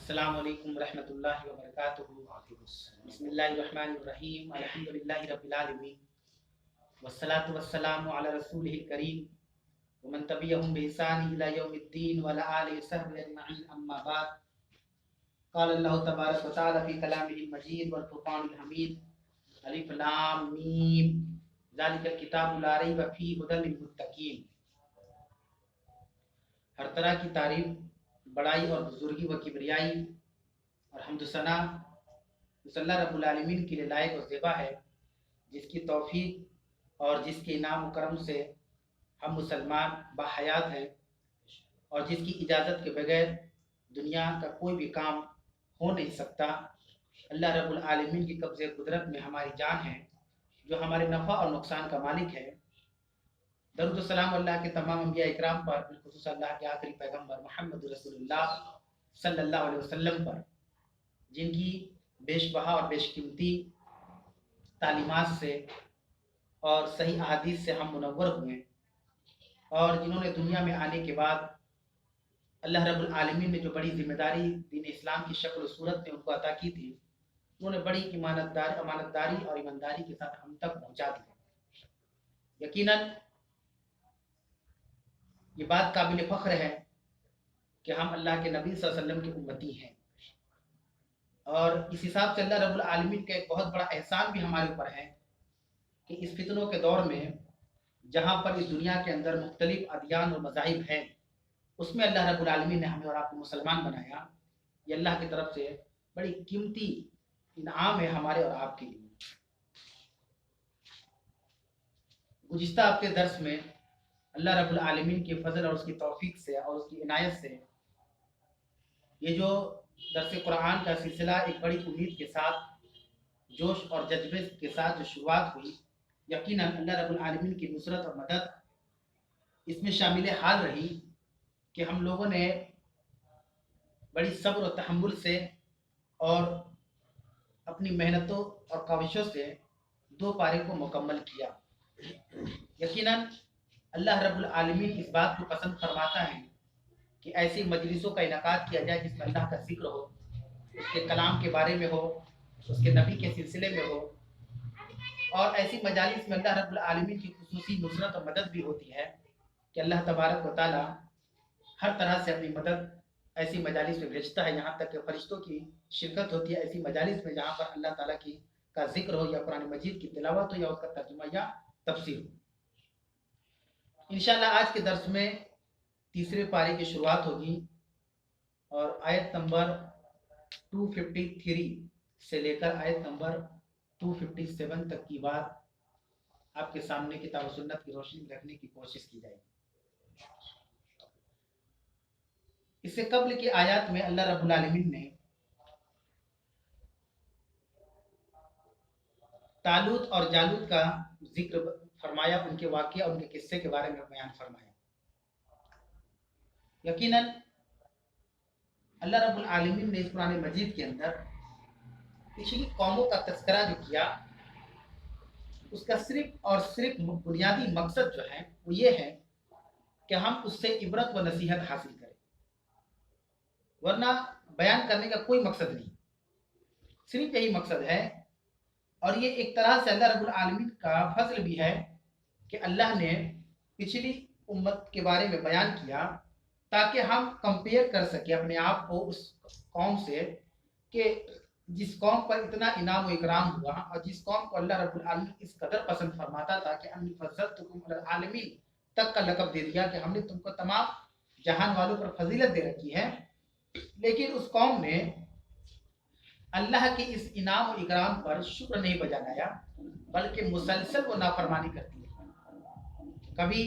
अस्सलाम वालेकुम रहमतुल्लाहि व बरकातुहू। बिस्मिल्लाहिर्रहमानिर्रहीम। अल्हम्दुलिल्लाहि रब्बिल आलमीन वस्सलातु वस्सलामु अला रसूलिहिल करीम व मन तबिअहुम बि ihसान इला यौमिद्दीन व अला आलिहि व सहबिहि अजमईन। अम्मा बाद। क़ाल अल्लाहु तबारक व तआला फ़ी कलामिहिल मजीद वल फ़ुरक़ानिल हमीद। अलिफ लाम मीम ज़ालिकल किताबु ला रैब फ़ीहि हुदल लिल मुत्तक़ीन। हर तरह की तारीफ, बड़ाई और बुजुर्गी व किबरियाई और हम्दुसना उस अल्लाह रब्बुल आलमीन के लिए लायक और ज़ेबा है, जिसकी तौफीक और जिसके इनाम व करम से हम मुसलमान बाहयात हैं और जिसकी इजाज़त के बगैर दुनिया का कोई भी काम हो नहीं सकता। अल्लाह रब्बुल आलमीन की कब्ज़े कुदरत में हमारी जान है, जो हमारे नफ़ा और नुकसान का मालिक है। दरूद सलाम अल्लाह के तमाम अंबिया इकराम पर, बिलखुसूस अल्लाह के आखिरी पैगंबर मोहम्मद रसूलुल्लाह सल्लल्लाहु अलैहि वसल्लम पर, जिनकी बेशबहा और बेशकीमती तालीमात से और सही अहादीस से हम मुनव्वर हुए और जिन्होंने दुनिया में आने के बाद अल्लाह रब्बुल आलमीन ने जो बड़ी जिम्मेदारी दीन इस्लाम की शक्ल सूरत में उनको अता की थी, उन्होंने बड़ी अमानतदारी और ईमानदारी के साथ हम तक पहुँचा दिया। यकीनन ये बात काबिल फ़ख्र है कि हम अल्लाह के नबी सल्लल्लाहु अलैहि वसल्लम की उम्मती हैं और इस हिसाब से अल्लाह रब्बुल आलमीन का एक बहुत बड़ा एहसान भी हमारे ऊपर है कि इस फितनों के दौर में, जहाँ पर इस दुनिया के अंदर मुख्तलिफ अदियान और मज़ाहिब हैं, उसमें अल्लाह रब्बुल आलमीन ने हमें और आपको मुसलमान बनाया। ये अल्लाह की तरफ से बड़ी कीमती इनाम है हमारे और आपके लिए। गुज़िश्ता हफ्ते दर्स में अल्लाह रब्बुल आलमीन के फजल और उसकी तौफीक से और उसकी इनायत से ये जो दर्स कुरान का सिलसिला एक बड़ी उम्मीद के साथ, जोश और जज्बे के साथ जो शुरुआत हुई, यकीनन अल्लाह रब्बुल आलमीन की नुसरत और मदद इसमें शामिल हाल रही कि हम लोगों ने बड़ी सब्र और तहम्मुल से और अपनी मेहनतों और काविशों से 2 पारे को मुकम्मल किया। यकीनन अल्लाह रब्बुल आलमीन इस बात को पसंद फरमाता है कि ऐसी मजलिसों का इनकाद किया जाए जिसमें अल्लाह का जिक्र हो, उसके कलाम के बारे में हो, उसके नबी के सिलसिले में हो, और ऐसी मजालिस में अल्लाह रब्बुल आलमीन की खुसूसी नुसरत और मदद भी होती है कि अल्लाह तबारक व तआला हर तरह से अपनी मदद ऐसी मजालिस में भेजता है। यहाँ तक कि फरिश्तों की शिरकत होती है ऐसी मजालिस में जहाँ पर अल्लाह ताला की का जिक्र हो या कुरान मजीद की तिलावत हो या उसका तर्जुमा या तफसीर हो। इंशाअल्लाह आज के दर्स में तीसरे पारे की शुरुआत होगी और आयत नंबर 253 से लेकर आयत नंबर 257 तक की बात आपके सामने किताब व सुन्नत की रोशनी में रखने की कोशिश की जाएगी। इससे कब्ल की आयत में अल्लाह रब्बुल आलमीन ने तालूत और जालूत का जिक्र फरमाया, उनके वाक़या, उनके किस्से के बारे में बयान फरमाया। यकीनन अल्लाह रब्बुल आलमीन ने इस कुरान मजीद के अंदर पिछली कौमों का तज़किरा जो किया, उसका सिर्फ और सिर्फ बुनियादी मकसद जो है वो ये है कि हम उससे इबरत व नसीहत हासिल करें, वरना बयान करने का कोई मकसद नहीं, सिर्फ यही मकसद है। और ये एक तरह से अल्लाह रब्बुल आलमीन का फजल भी है कि अल्लाह ने पिछली उम्मत के बारे में बयान किया ताकि हम कंपेयर कर सके अपने आप को उस कौम से कि जिस कौम पर इतना इनाम व इकराम हुआ और जिस कौम को अल्लाह रब्बुल आलमीन इस कदर पसंद फरमाता था कि अन्नी फज़्ज़लतुकुम अलल आलमीन तक का लक़ब दे दिया कि हमने तुमको तमाम जहान वालों पर फजीलत दे रखी है। लेकिन उस कौम ने अल्लाह के इस इनाम और इकराम पर शुक्र नहीं बजाया, बल्कि मुसलसल वो नाफरमानी करती है। कभी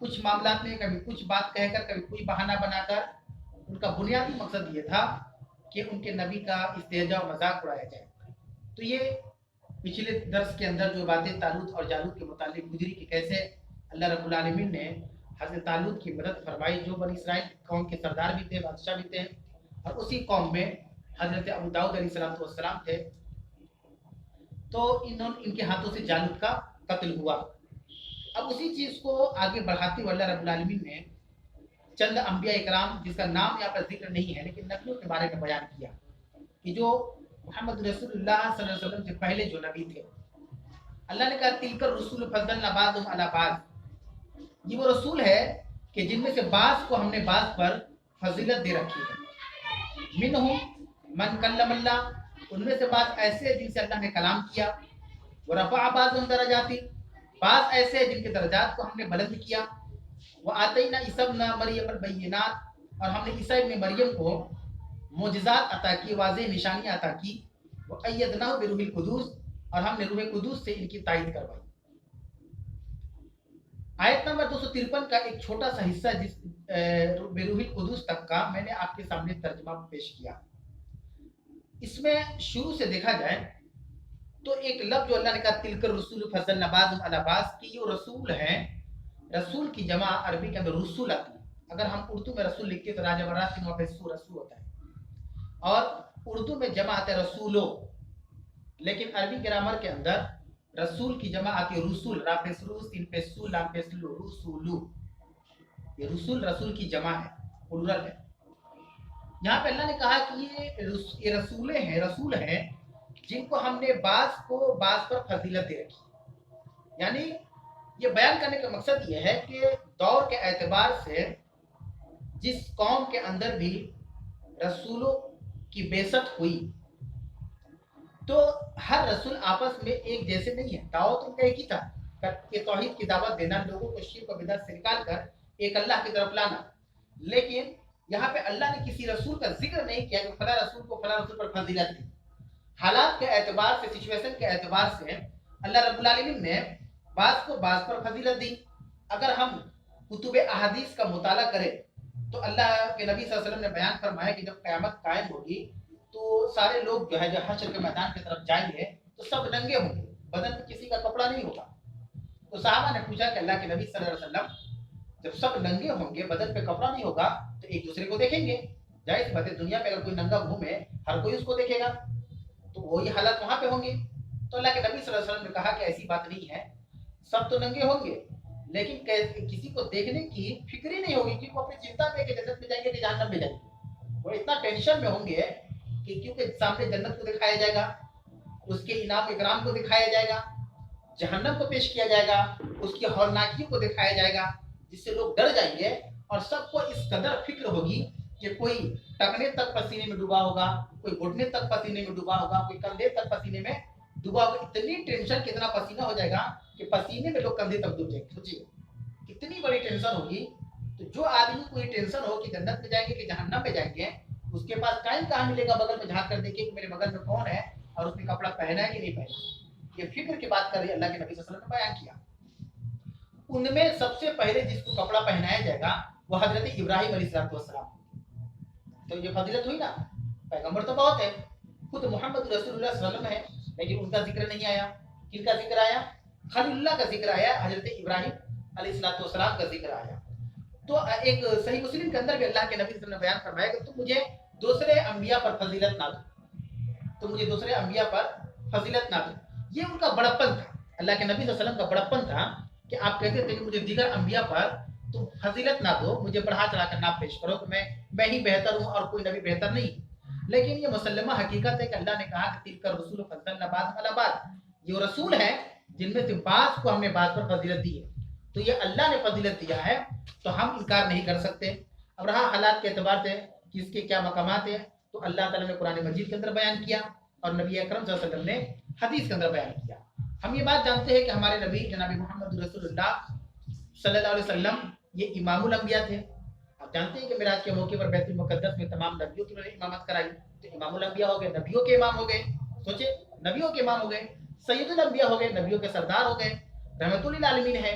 कुछ मामला में, कभी कुछ बात कहकर, कभी कोई बहाना बनाकर। उनका बुनियादी मकसद ये था कि उनके नबी का इस्तेजा और मजाक उड़ाया जाए। तो ये पिछले दर्स के अंदर जो बातें तालूत और जालूत के मुतालिक गुजरी कि कैसे अल्लाह रब्बुल आलमीन ने हज़रत तालूत की मदद फरमाई, जो बनी इसराइल कौम के सरदार भी थे, बादशाह भी थे, और उसी कौम में हज़रत अबू दाऊद अलैहिस्सलाम थे। तो इनके हाथों से जालूत का कत्ल हुआ। अब उसी चीज़ को आगे बढ़ाते हुए अल्लाह रब्बुल आलमीन ने चंद अंबिया इकराम जिसका नाम यहाँ पर जिक्र नहीं है लेकिन नबियों के बारे में बयान किया कि जो मोहम्मद रसूलुल्लाह सल्लल्लाहु अलैहि वसल्लम से पहले जो नबी थे, अल्लाह ने कहा तिलकर रसूल फज़लना बाज़ुहुम अला बाज़, ये वो रसूल है कि जिनमें से बाज़ को हमने बाज़ पर फजीलत दे रखी है। मिनहुम मन कल्लमल्लाह, उनमें से बाज़ ऐसे हैं जिनसे अल्लाह ने कलाम किया। व रफ़अ बाज़ुहुम दरजाति, बाज़ ऐसे हैं जिनके दर्जात को हमने बुलंद किया। व आतैना ईसा इब्न मरियम अल बय्यिनात, और हमने ईसा इब्न मरियम को मोजज़ात अता की, वाज़ेह निशानियां अता की। व अय्यदनाहु बिरूहिल कुदूस, और हमने रूह कुदूस से इनकी तायद करवाई। आयत नंबर 253 का एक छोटा सा हिस्सा जिस बिरूहिल कुदूस तक का मैंने आपके सामने तर्जुमा पेश किया। इसमें शुरू से देखा जाए तो एक लफ्ज जो अल्लाह ने कहा तिलकर रसूल फज़लना बाज़ुहुम अला बाज़, कि ये रसूल है। रसूल की जमा अरबी के अंदर रसूल आती है। अगर हम उर्दू में रसूल लिखते तो राजा बरात वहाँ पे रसूल होता है, और उर्दू में जमा आते हैं रसूलो, लेकिन अरबी ग्रामर के अंदर रसूल की जमा आती है रसूल, राफेसरूस इनफेसुल लामफेसलु रसूलु। ये रसूल रसूल की जमा है, प्लुरल है। यहाँ पे अल्लाह ने कहा कि ये रसूले हैं, रसूल हैं जिनको हमने बाज़ को बाज़ पर फजीलत दे रखी। यानी ये बयान करने का मकसद ये है कि दौर के एतबार से जिस कौम के अंदर भी रसूलों की बेसत हुई, तो हर रसूल आपस में एक जैसे नहीं है। दावत उनका एक ही था कि तौहीद की दावत देना, लोगों को शिर्क और बिदअत से निकाल कर एक अल्लाह की तरफ लाना। लेकिन यहाँ पे अल्लाह ने किसी रसूल का जिक्र नहीं किया कि फला रसूल को फला रसूल पर फजीलत दी। हालात के एतबार से, सिचुएशन के एतबार से अल्लाह रब्बुल आलमीन ने बाज़ को बाज़ पर फजीलत दी। अगर हम कुतुब अहादीस का मुताला करें तो अल्लाह के नबी सल्लल्लाहु अलैहि वसल्लम ने बयान फरमाया कि जब क़यामत कायम होगी तो सारे लोग जो है जो हश्र के मैदान की तरफ जाएंगे तो सब नंगे होंगे, बदन में किसी का कपड़ा नहीं होगा। तो सहाबा ने पूछा कि अल्लाह के नबी सल्लल्लाहु अलैहि वसल्लम, जब सब नंगे होंगे, बदन पे कपड़ा नहीं होगा, तो एक दूसरे को देखेंगे। जाहिर बात है, दुनिया में अगर कोई नंगा घूमे हर कोई उसको देखेगा, तो वही हालात वहां पे होंगे। तो अल्लाह के नबी सल्लल्लाहु अलैहि वसल्लम ने कहा कि ऐसी बात नहीं है, सब तो नंगे होंगे, लेकिन किसी को देखने की फिक्र ही नहीं होगी, क्योंकि वो अपनी चिंता में कि जन्नत में जाएंगे कि जहन्नम में जाएंगे। वो इतना टेंशन में होंगे कि क्योंकि सामने जन्नत को दिखाया जाएगा, उसके इनाम इकराम को दिखाया जाएगा, जहन्नम को पेश किया जाएगा, उसकी हौलनाकियों को दिखाया जाएगा, जिससे लोग डर जाएंगे। और सबको इस कदर फिक्र होगी कि कोई टखने तक पसीने में डूबा होगा, कोई घुटने तक पसीने में डूबा होगा, कोई कंधे तक पसीने में डूबा होगा। इतनी टेंशन, कितना पसीना हो जाएगा कि पसीने में लोग कंधे तक डूब जाएंगे। सोचिए कितनी बड़ी टेंशन होगी। तो जो आदमी को ये टेंशन हो कि जन्नत में जाएंगे कि जहन्नम में जाएंगे, उसके पास टाइम कहाँ मिलेगा बगल में झांक कर देखिए कि मेरे बगल में कौन है और उसने कपड़ा पहना है कि नहीं पहना। ये फिक्र की बात कर रही है अल्लाह के नबी सल्लल्लाहु अलैहि वसल्लम ने बयान किया। उनमें सबसे पहले जिसको कपड़ा पहनाया जाएगा वो हजरत इब्राहिम अलैहिस्सलाम। तो ये फजीलत हुई ना, पैगंबर तो बहुत है, खुद मोहम्मद रसूलुल्लाह सल्लल्लाहु अलैहि वसल्लम है, लेकिन उनका जिक्र नहीं आया। किनका जिक्र आया? खलीलुल्लाह का जिक्र आया, हजरत इब्राहिम अलैहिस्सलाम का जिक्र आया। तो एक सही मुस्लिम के अंदर भी अल्लाह के नबी सल्लल्लाहु अलैहि वसल्लम ने बयान फरमाया कि तुम मुझे दूसरे अंबिया पर फजीलत ना दो, तुम मुझे दूसरे अंबिया पर फजीलत ना दो। ये उनका बड़प्पन था, अल्लाह के नबी सल्लल्लाहु अलैहि वसल्लम का बड़प्पन था कि आप कहते थे कि मुझे दीगर अंबिया पर तुम फजीलत ना दो, मुझे बढ़ा चढ़ा कर ना पेश करो कि मैं ही बेहतर हूँ और कोई नबी बेहतर नहीं। लेकिन ये मुसल्लमा हकीकत है कि अल्लाह ने कहा कि तिलकर रसूल फज़लना बाज़ुहुम अला बाज़, ये रसूल है जिनमें से बाज़ को हमने बाज़ पर फजीलत दी है। तो ये अल्लाह ने फजीलत दिया है तो हम इनकार नहीं कर सकते। अब रहा हालात के एतबार से किसके क्या मकामात है, तो अल्लाह ताला ने कुरान मजीद के अंदर बयान किया और नबी अकरम सल्लल्लाहु अलैहि वसल्लम ने हदीस के अंदर बयान किया। हम ये बात जानते हैं कि हमारे नबी जनाब मोहम्मद रसूलुल्लाह सल्लल्लाहु अलैहि वसल्लम ये इमामुल अंबिया थे। आप जानते हैं कि मिराज के मौके पर बैतुल मुक़द्दस में तमाम नबियों की उन्होंने इमामत कराई, तो इमामुल अंबिया हो गए, नबियों के इमाम हो गए। सोचे, नबियों के इमाम हो गए, सैयदुल अंबिया हो गए, नबियों के सरदार हो गए, रहमतुल लिल आलमीन है।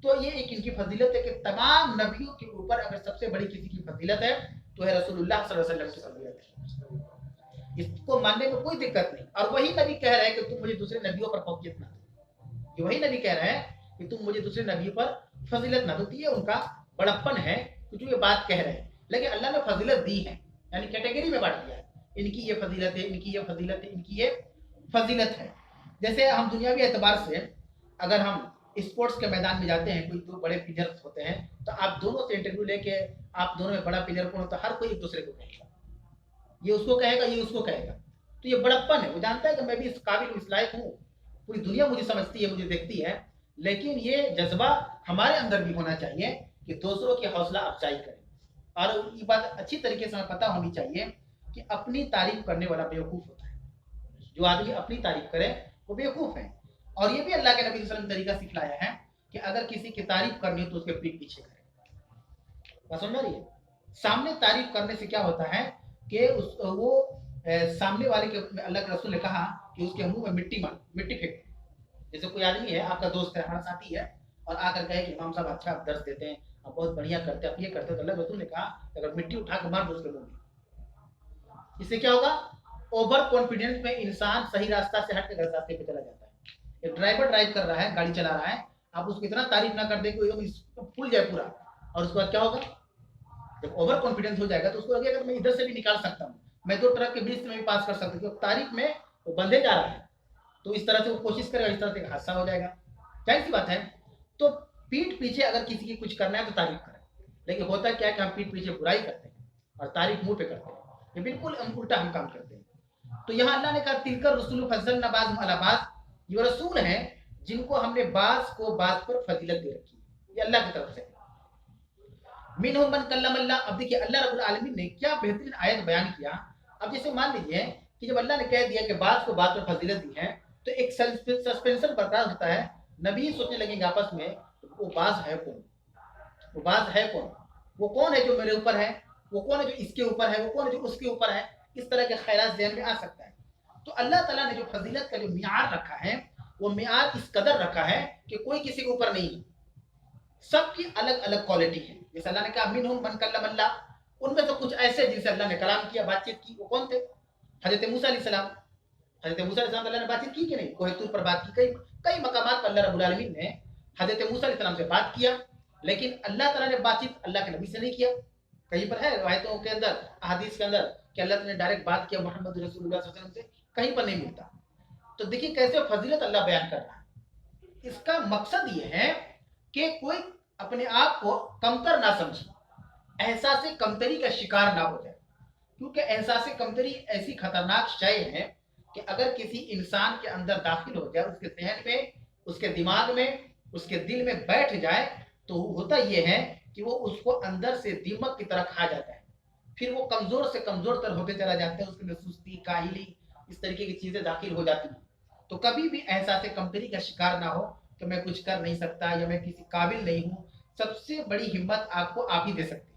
तो ये एक इनकी फजीलत है कि तमाम नबियों के ऊपर अगर सबसे बड़ी किसी की फजीलत है तो है रसूलुल्लाह सल्लल्लाहु अलैहि वसल्लम की फजीलत है। इसको मानने में कोई दिक्कत नहीं। और वही नबी कह रहे हैं कि तुम मुझे दूसरे नबियों पर फौकियत ना दो, कि वही नबी कह रहे हैं कि तुम मुझे दूसरे नबियों पर फजीलत ना दो। तो ये उनका बड़प्पन है कि जो ये बात कह रहे हैं। लेकिन अल्लाह ने फजीलत दी है, यानी कैटेगरी में बांट दिया है, इनकी ये फजीलत है, इनकी ये फजीलत है, इनकी ये फजीलत है। जैसे हम दुनियावी एतबार से अगर हम स्पोर्ट्स के मैदान में जाते हैं, कोई दो बड़े प्लेयर्स होते हैं, तो आप दोनों से इंटरव्यू लेके आप दोनों में बड़ा प्लेयर कौन, तो हर कोई एक दूसरे को कहेगा, ये उसको कहेगा, ये उसको कहेगा। तो ये बड़प्पन है, वो जानता है कि मैं भी इस काबिल इस लायक हूँ, पूरी दुनिया मुझे समझती है, मुझे देखती है। लेकिन ये जज्बा हमारे अंदर भी होना चाहिए कि दूसरों की हौसला अफजाई करें। और ये बात अच्छी तरीके से हमें पता होनी चाहिए कि अपनी तारीफ करने वाला बेवकूफ़ होता है। जो आदमी अपनी तारीफ करे वो बेवकूफ़ है। और ये भी अल्लाह के नबी सल्लल्लाहु अलैहि वसल्लम तरीका सिखलाया है कि अगर किसी की तारीफ करनी हो तो उसके पीठ पीछे करें। बात समझ रही है? सामने तारीफ करने से क्या होता है कि सामने वाले के, अल्लाह के रसूल ने कहा कि उसके मुंह में मिट्टी फेंक। जैसे कोई आदमी है, आपका दोस्त है, हमारा साथी है, और आकर कहे कि इमाम साहब अच्छा आप दर्श देते हैं, आप बहुत बढ़िया करते हैं, आप ये करते हैं, तो अल्लाह के रसूल ने कहा अगर मिट्टी उठा के मार दो उसके मुंह में, इससे क्या होगा? ओवर कॉन्फिडेंस में इंसान सही रास्ता से हट के गलत रास्ते पे चला जाता है। एक ड्राइवर ड्राइव कर रहा है, गाड़ी चला रहा है, आप उसको इतना तारीफ ना कर दे कि एकदम फूल जाए पूरा, और उसके बाद क्या होगा? जब ओवर कॉन्फिडेंस हो जाएगा तो उसको लगेगा मैं इधर से भी निकाल सकता हूँ, मैं दो ट्रक के बीच में भी पास कर सकता हूँ, तारीफ में वो बंधे जा रहा है, तो इस तरह से वो कोशिश करेगा, इस तरह से हादसा हो जाएगा। जाहिर सी बात है। तो पीठ पीछे अगर किसी की कुछ करना है तो तारीफ करें, लेकिन होता क्या है कि हम पीठ पीछे बुराई करते हैं और तारीफ मुंह पे करते हैं, ये बिल्कुल उल्टा हम काम करते हैं। तो यहाँ अल्लाह ने कहा तिलकर रसूल फजलना बाज़ अला बाज़, ये रसूल हैं जिनको हमने बाज़ को बाज़ पर फजीलत दे रखी है, ये अल्लाह की तरफ से। मिनहुम मन कल्लम अल्लाह। अब देखिए अल्लाह रब्बुल आलमीन ने क्या बेहतरीन आयत बयान किया। अब जैसे मान लीजिए कि जब अल्लाह ने कह दिया कि बाज़ को बाज़ पर फजीलत दी है, तो एक सस्पेंशन बर्करार होता है। नबी सोचने लगेंगे आपस में वो बाज़ है कौन, वो बाज़ है कौन, वो कौन है जो मेरे ऊपर है, वो कौन है जो इसके ऊपर है, वो कौन है जो उसके ऊपर है। इस तरह के ख्याल ज़हन में आ सकता है। तो अल्लाह ताला ने जो फजीलत का जो मियार रखा है, वो मियार इस कदर रखा है कि कोई किसी के ऊपर नहीं है, सबकी अलग अलग क्वालिटी है। जैसे अल्लाह ने कहा मिनहुम मन कल्लम अल्लाह, उनमें तो कुछ ऐसे जिनसे अल्लाह ने कलाम किया, बातचीत की, वो कौन थे? हजरत मूसा अलैहिस्सलाम। हजरत मूसा अलैहिस्सलाम अल्लाह ने बातचीत की कि नहीं? कोह तूर पर बात की, कई कई मकामात पर अल्लाह रब्बुल आलमीन ने हजरत मूसा अलैहिस्सलाम से बात किया। लेकिन अल्लाह ताला ने बातचीत अल्लाह के नबी से नहीं किया। कहीं पर है रिवायतों के अंदर, अहादीस के अंदर कि अल्लाह ने डायरेक्ट बात किया मोहम्मद रसूलुल्लाह सल्लल्लाहु अलैहि वसल्लम से, कहीं पर नहीं मिलता। तो देखिए कैसे फजीलत अल्लाह बयान कर रहा है। इसका मकसद ये है कि कोई अपने आप को कमतर ना समझे, एहसास कमतरी का शिकार ना हो जाए, क्योंकि एहसास कमतरी ऐसी खतरनाक शय है कि अगर किसी इंसान के अंदर दाखिल हो जाए, उसके जहन में, उसके दिमाग में, उसके दिल में बैठ जाए, तो होता यह है कि वो उसको अंदर से दीमक की तरह खा जाता है। फिर वो कमजोर से कमजोर तर होते चला जाता है, उसके अंदर सुस्ती, काहिली, इस तरीके की चीजें दाखिल हो जाती हैं। तो कभी भी एहसास कमतरी का शिकार ना हो कि मैं कुछ कर नहीं सकता या मैं किसी काबिल नहीं हूँ। सबसे बड़ी हिम्मत आपको आप ही दे सकते हैं।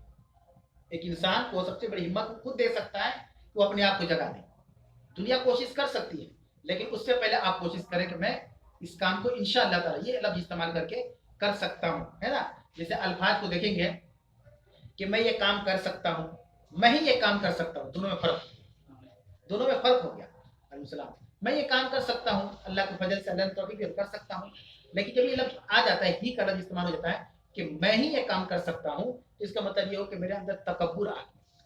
एक इंसान को सबसे बड़ी हिम्मत खुद दे सकता है, वो अपने आप को जगा दे। दुनिया कोशिश कर सकती है, लेकिन उससे पहले आप कोशिश करें कि मैं इस काम को इंशाअल्लाह ताला ये लफ्ज इस्तेमाल करके कर सकता हूँ, है ना। जैसे अल्फाज को देखेंगे कि मैं ये काम कर सकता हूँ, मैं ही ये काम कर सकता हूँ, दोनों में फर्क हो गया। अलैहिस्सलाम, मैं ये काम कर सकता हूँ, अल्लाह के फजल से, अल्लाह ने तौफीक कर सकता हूँ। लेकिन जब ये लफ्ज आ जाता है, ही का लफ्ज इस्तेमाल हो जाता है कि मैं ही ये काम कर सकता हूँ, तो इसका मतलब ये हो कि मेरे अंदर तकब्बुर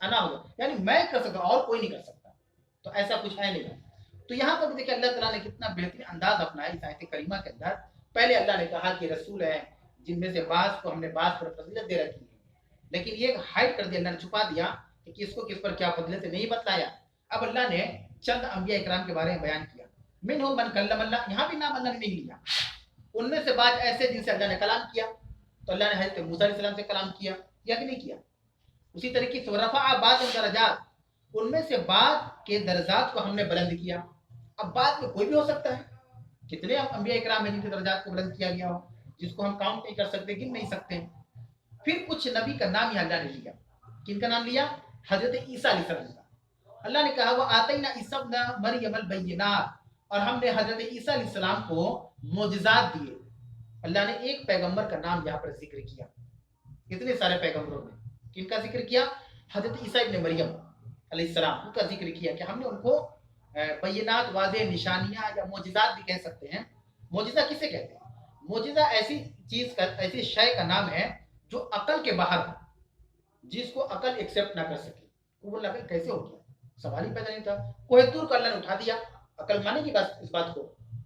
आना हो, यानी मैं कर सकता हूँ और कोई नहीं कर सकता। तो ऐसा कुछ है नहीं। तो यहाँ पर भी देखिए अल्लाह ताला ने कितना बेहतरीन अंदाज अपनाया इस आयत करीमा के अंदर। पहले अल्लाह ने कहा कि रसूल है जिनमें से बाज़ को हमने बाज़ पर फजीलत दे रखी है, लेकिन ये हाइड कर दिया, अल्लाह ने छुपा दिया कि किसको किस पर क्या फजीलत है, नहीं बताया। अब अल्लाह ने चंद अंबिया इकराम के बारे में बयान किया। मिनहुम मन कल्लम अल्लाह, यहाँ भी नाम अल्लाह ने नहीं लिया। उनमें से बाज़ ऐसे जिनसे अल्लाह ने कलाम किया, तो अल्लाह ने हज़रत मूसा अलैहिस्सलाम से कलाम किया या कि नहीं किया। उसी तरीके से रफ़अ बाज़ दरजात, उनमें से बाद के दर्जात को हमने बुलंद किया। अब बाद में कोई भी हो सकता है, कितने अंबिया इकराम हैं जिनके दर्जात को बुलंद किया गया हो, जिसको हम काउंट नहीं कर सकते, गिन नहीं सकते। फिर कुछ नबी का नाम यहाँ अल्लाह ने लिया। किनका नाम लिया? हजरत ईसा अलैहिस्सलाम का। अल्लाह ने कहा वह आतैना ईसा इब्न मरियम अल-बय्यिनात, और हमने हजरत ईसा अलैहिस्सलाम को मोजिज़ात दिए। अल्लाह ने एक पैगंबर का नाम यहाँ पर जिक्र किया, इतने सारे पैगंबरों में किनका जिक्र किया? हजरत ईसा इब्न मरियम अलैहिस्सलाम, उनका जिक्र किया कि हमने उनको बय्यिनात, वाज़ेह निशानियां या मोजिज़ात भी कह सकते हैं। मोजिज़ा किसे कहते हैं? मोजिज़ा ऐसी चीज का, ऐसी शय का नाम है जो अकल के बाहर हो, जिसको अकल एक्सेप्ट ना कर सके। वो बोला कैसे हो गया, सवाल ही पैदा नहीं था। कोह तूर को अल्लाह ने उठा दिया, अकल मानेगी इस बात को,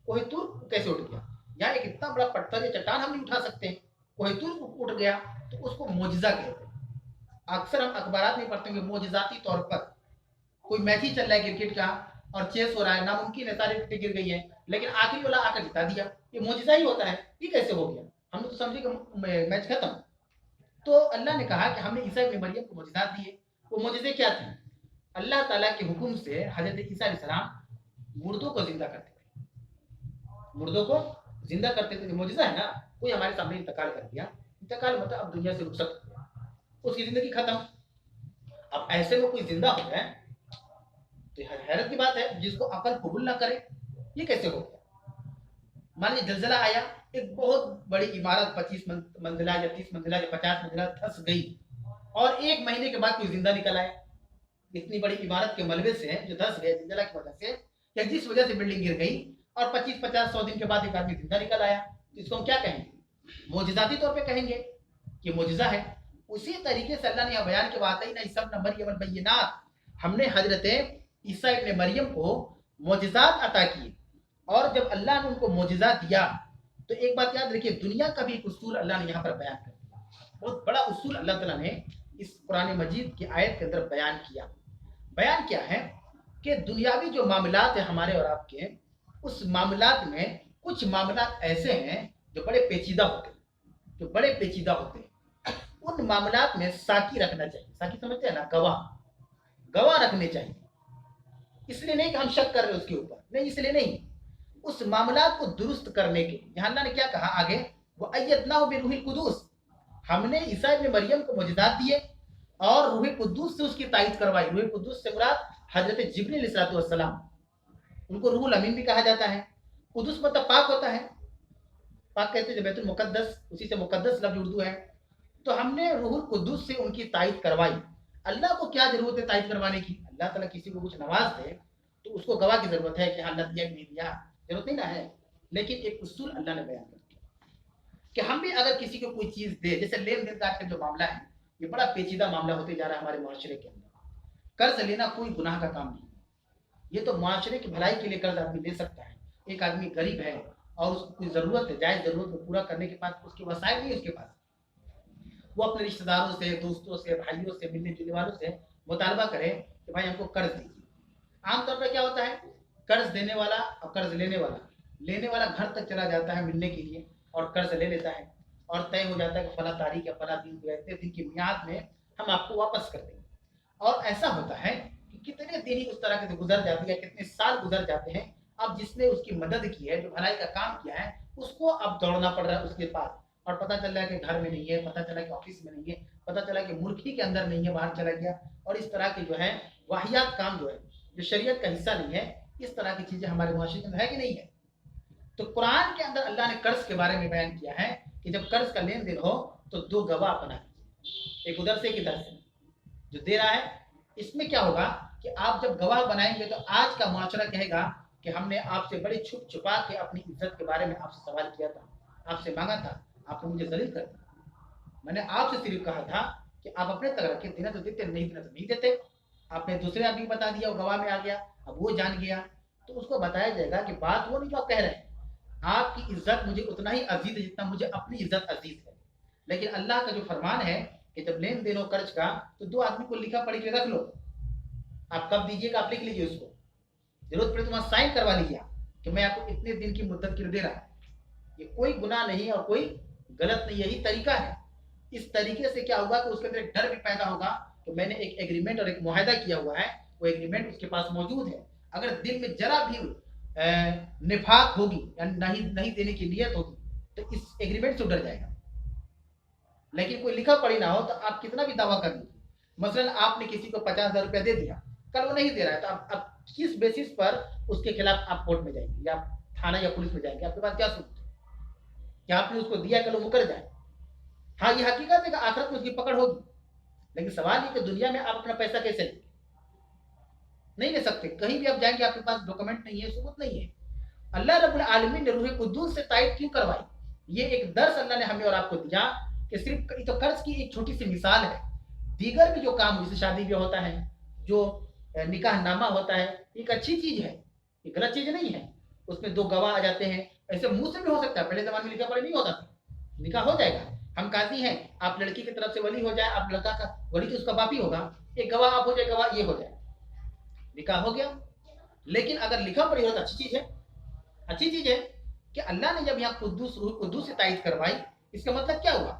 कोह तूर कैसे उठ गया? या एक इतना बड़ा पत्थर या चट्टान हम नहीं उठा सकते, कोई दूर उठ गया तो उसको मोजिजा कहते हैं। अक्सर हम अखबारात में पढ़ते हैं मोजिजाती तौर पर कोई मैच ही चल रहा है क्रिकेट का और चेस हो रहा है, नामुमकिन है सारी विकेटें गिर गई है लेकिन आखिरी वाला आकर जिता दिया, ये मोजिजा ही होता है। ये कैसे हो गया? हम तो समझे कि मैच खत्म। तो अल्लाह ने कहा कि हमने ईसा इब्न मरियम को मोजिजात दिए। वो मोजिजे क्या थे? अल्लाह ताला के हुक्म से हजरत ईसा अलैहिस्सलाम मुर्दों को जिंदा करते थे, मुर्दों को जिंदा करते थे। मोजिजा है ना, कोई हमारे सामने इंतकाल कर दिया, इंतकाल मतलब अब दुनिया से रुखसत हो गया, उसकी जिंदगी खत्म। अब ऐसे में कोई जिंदा हो जाए तो हैरत की बात है, जिसको अकल कबूल ना करे, ये कैसे हो गया? मान लीजिए जलजला आया, एक बहुत बड़ी इमारत 25 मंजिला या 30 मंजिला या 50 मंजिला धस गई और एक महीने के बाद कोई जिंदा निकल आया। इतनी बड़ी इमारत के मलबे से जो धस गए जलजला की वजह से या जिस वजह से बिल्डिंग गिर गई और 25-50-100 दिन के बाद एक आदमी जिंदा निकल आया, तो इसको हम क्या कहेंगे? मोजिजाती तौर पे कहेंगे कि मोजिजा है। उसी तरीके से अल्लाह ने यहाँ बयान के वाक़ई ना सब नंबर ये बैयिनात, हमने हजरत ईसा इब्न मरियम को मोजिजात अता किए। और जब अल्लाह ने उनको मोजिजा दिया तो एक बात याद रखिए, दुनिया का भी एक उसूल अल्लाह ने यहाँ पर बयान कर दिया। बहुत बड़ा उसूल अल्लाह ताला ने इस कुरान मजीद की आयत के अंदर बयान किया। बयान क्या है कि दुनियावी जो मामलात है हमारे और आपके, उस मामलात में कुछ मामलात ऐसे हैं जो बड़े पेचीदा होते हैं, जो बड़े पेचीदा होते हैं। उन मामलात में साकी रखना चाहिए। साकी समझते हैं ना? गवाह, गवाह रखने चाहिए। इसलिए नहीं कि हम शक कर रहे उसके ऊपर, नहीं, इसलिए नहीं, उस मामलात को दुरुस्त करने के लिए। यहाँ अल्लाह ने क्या कहा आगे? वो अय्यदनाहु बिरूहिल कुदूस, हमने ईसा इब्न मरियम को मोजिजात दिए और रूह कुद्दूस से उसकी तायद करवाई। रूह कुद्दूस से मुराद हजरत जिब्रील अलैहिस्सलाम, उनको रूहुल अमीन भी कहा जाता है। कुद्दूस मतलब पाक होता है, पाक कहते हैं बैतुल मुकद्दस, उसी से मुकद्दस लफ्ज उर्दू है। तो हमने रूहुल कुद्दूस से उनकी तायद करवाई। अल्लाह को क्या जरूरत है तायद करवाने की? अल्लाह ताला किसी को कुछ नवाज दे तो उसको गवाह की जरूरत है कि हाँ अल्लाह दिया कि नहीं दिया, जरूरत नहीं ना है। लेकिन एक उसूल अल्लाह ने बयान कर दिया कि हम भी अगर किसी को कोई चीज दे, जैसे लेन देन का आजकल जो मामला है, ये बड़ा पेचीदा मामला होते जा रहा है हमारे मुआशरे के अंदर। कर्ज लेना कोई गुनाह का काम नहीं, ये तो मुआशरे की भलाई के लिए कर्ज आदमी ले सकता है। एक आदमी गरीब है और उसको कोई जरूरत है, जायज जरूरत को पूरा करने के बाद उसके वसाइल नहीं है उसके पास, वो अपने रिश्तेदारों से, दोस्तों से, भाइयों से, मिलने जुलने वालों से मुतालबा करे कि भाई हमको कर्ज दीजिए। आमतौर पर क्या होता है, कर्ज देने वाला और कर्ज लेने वाला घर तक चला जाता है मिलने के लिए और कर्ज ले लेता है और तय हो जाता है कि फला तारीख या फला दिन को इतने दिन की मियाद में हम आपको वापस कर देंगे। और ऐसा होता है कि कितने दिन ही उस तरह के गुजर जाती है, कितने साल गुजर जाते हैं। अब जिसने उसकी मदद की है, जो भलाई का काम किया है, उसको अब दौड़ना पड़ रहा है उसके पास, और पता चल रहा है कि घर में नहीं है, पता चला कि ऑफिस में नहीं है, पता चला कि मुल्क ही के अंदर नहीं है, बाहर चला गया। और इस तरह के जो है वाहियात काम जो है, जो शरीयत का हिस्सा नहीं है, इस तरह की चीजें हमारे मुआशरे के अंदर है कि नहीं है। तो कुरान के अंदर अल्लाह ने कर्ज के बारे में बयान किया है कि जब कर्ज का लेन देन हो तो दो गवाह बना लीजिए, एक उधर से एक इधर से, जो दे रहा है। इसमें क्या होगा कि आप जब गवाह बनाएंगे तो आज का मुआशरा कहेगा कि हमने आपसे बड़ी छुप छुपा के अपनी इज्जत के बारे में आपसे सवाल किया था, आपसे मांगा था, आपने मुझे जलील कर दिया। मैंने आपसे सिर्फ कहा था कि आप अपने तक रखे, देना तो देते, नहीं देना तो नहीं देते। आपने दूसरे आदमी को बता दिया, वो गवाह में आ गया, अब वो जान गया, तो उसको बताया जाएगा कि बात वो नहीं जो आप कह रहे हैं, आपकी इज्जत मुझे उतना ही अजीज है जितना मुझे अपनी इज्जत अजीज है। लेकिन अल्लाह का जो फरमान है कि जब लेन देन हो कर्ज का तो दो आदमी को लिखा पढ़ के रख लो, आप कब दीजिएगा आप लिख लीजिए, उसको जरूरत पड़े तो वहां साइन करवा लीजिए कि मैं आपको इतने दिन की मुद्दत के लिए दे रहा हूं। ये कोई गुनाह नहीं और कोई गलत नहीं, यही तरीका है। इस तरीके से क्या होगा कि उसके अंदर एक डर भी पैदा होगा कि मैंने एक एग्रीमेंट और एक मुआहदा किया हुआ है, वो एग्रीमेंट उसके पास मौजूद है। अगर दिल में जरा भी निफाक होगी या नहीं देने की नियत होगी तो इस एग्रीमेंट से डर जाएगा। लेकिन कोई लिखा पढ़ी ना हो तो आप कितना भी दावा कर लीजिए, मसलन आपने किसी को 50,000 रुपया दे दिया, कल वो नहीं दे रहा है, तो आप किस बेसिस पर उसके खिलाफ आप कोर्ट में जाएंगे या थाना या पुलिस में जाएंगे? आपके पास क्या सबूत है कि आपने उसको दिया, कल वो मुकर जाए? हाँ, ये हकीकत है कि आखिरत में उसकी पकड़ होगी, लेकिन सवाल ये कि दुनिया में आप अपना पैसा कैसे लेंगे? नहीं ले सकते। कहीं भी आप जाएंगे आपके पास डॉक्यूमेंट नहीं है, सबूत नहीं है। अल्लाह रब्बुल आलमीन ने रूह कुद्दूस से तायद क्यों करवाई? ये एक दर्स अल्लाह ने हमें और आपको दिया कि सिर्फ तो कर्ज की एक छोटी सी मिसाल है, दीगर भी जो काम जैसे शादी ब्याह होता है, जो निकाह नामा होता है, एक अच्छी चीज है, एक गलत चीज नहीं है। उसमें दो गवाह आ जाते हैं, ऐसे मुंह से भी हो सकता है, पहले जमाने में लिखा पढ़ा नहीं होता था, निकाह हो जाएगा। हम काजी हैं, आप लड़की की तरफ से वली हो जाए, आप लड़का का वली तो उसका बाप ही होगा, एक गवाह आप हो जाए, गवाह ये हो जाए, निकाह हो गया। लेकिन अगर लिखा पढ़ी हो तो अच्छी चीज है, अच्छी चीज है कि अल्लाह ने जब यहाँ कुद्दूस रूह कुद्दूस से तायद करवाई, इसका मतलब क्या हुआ?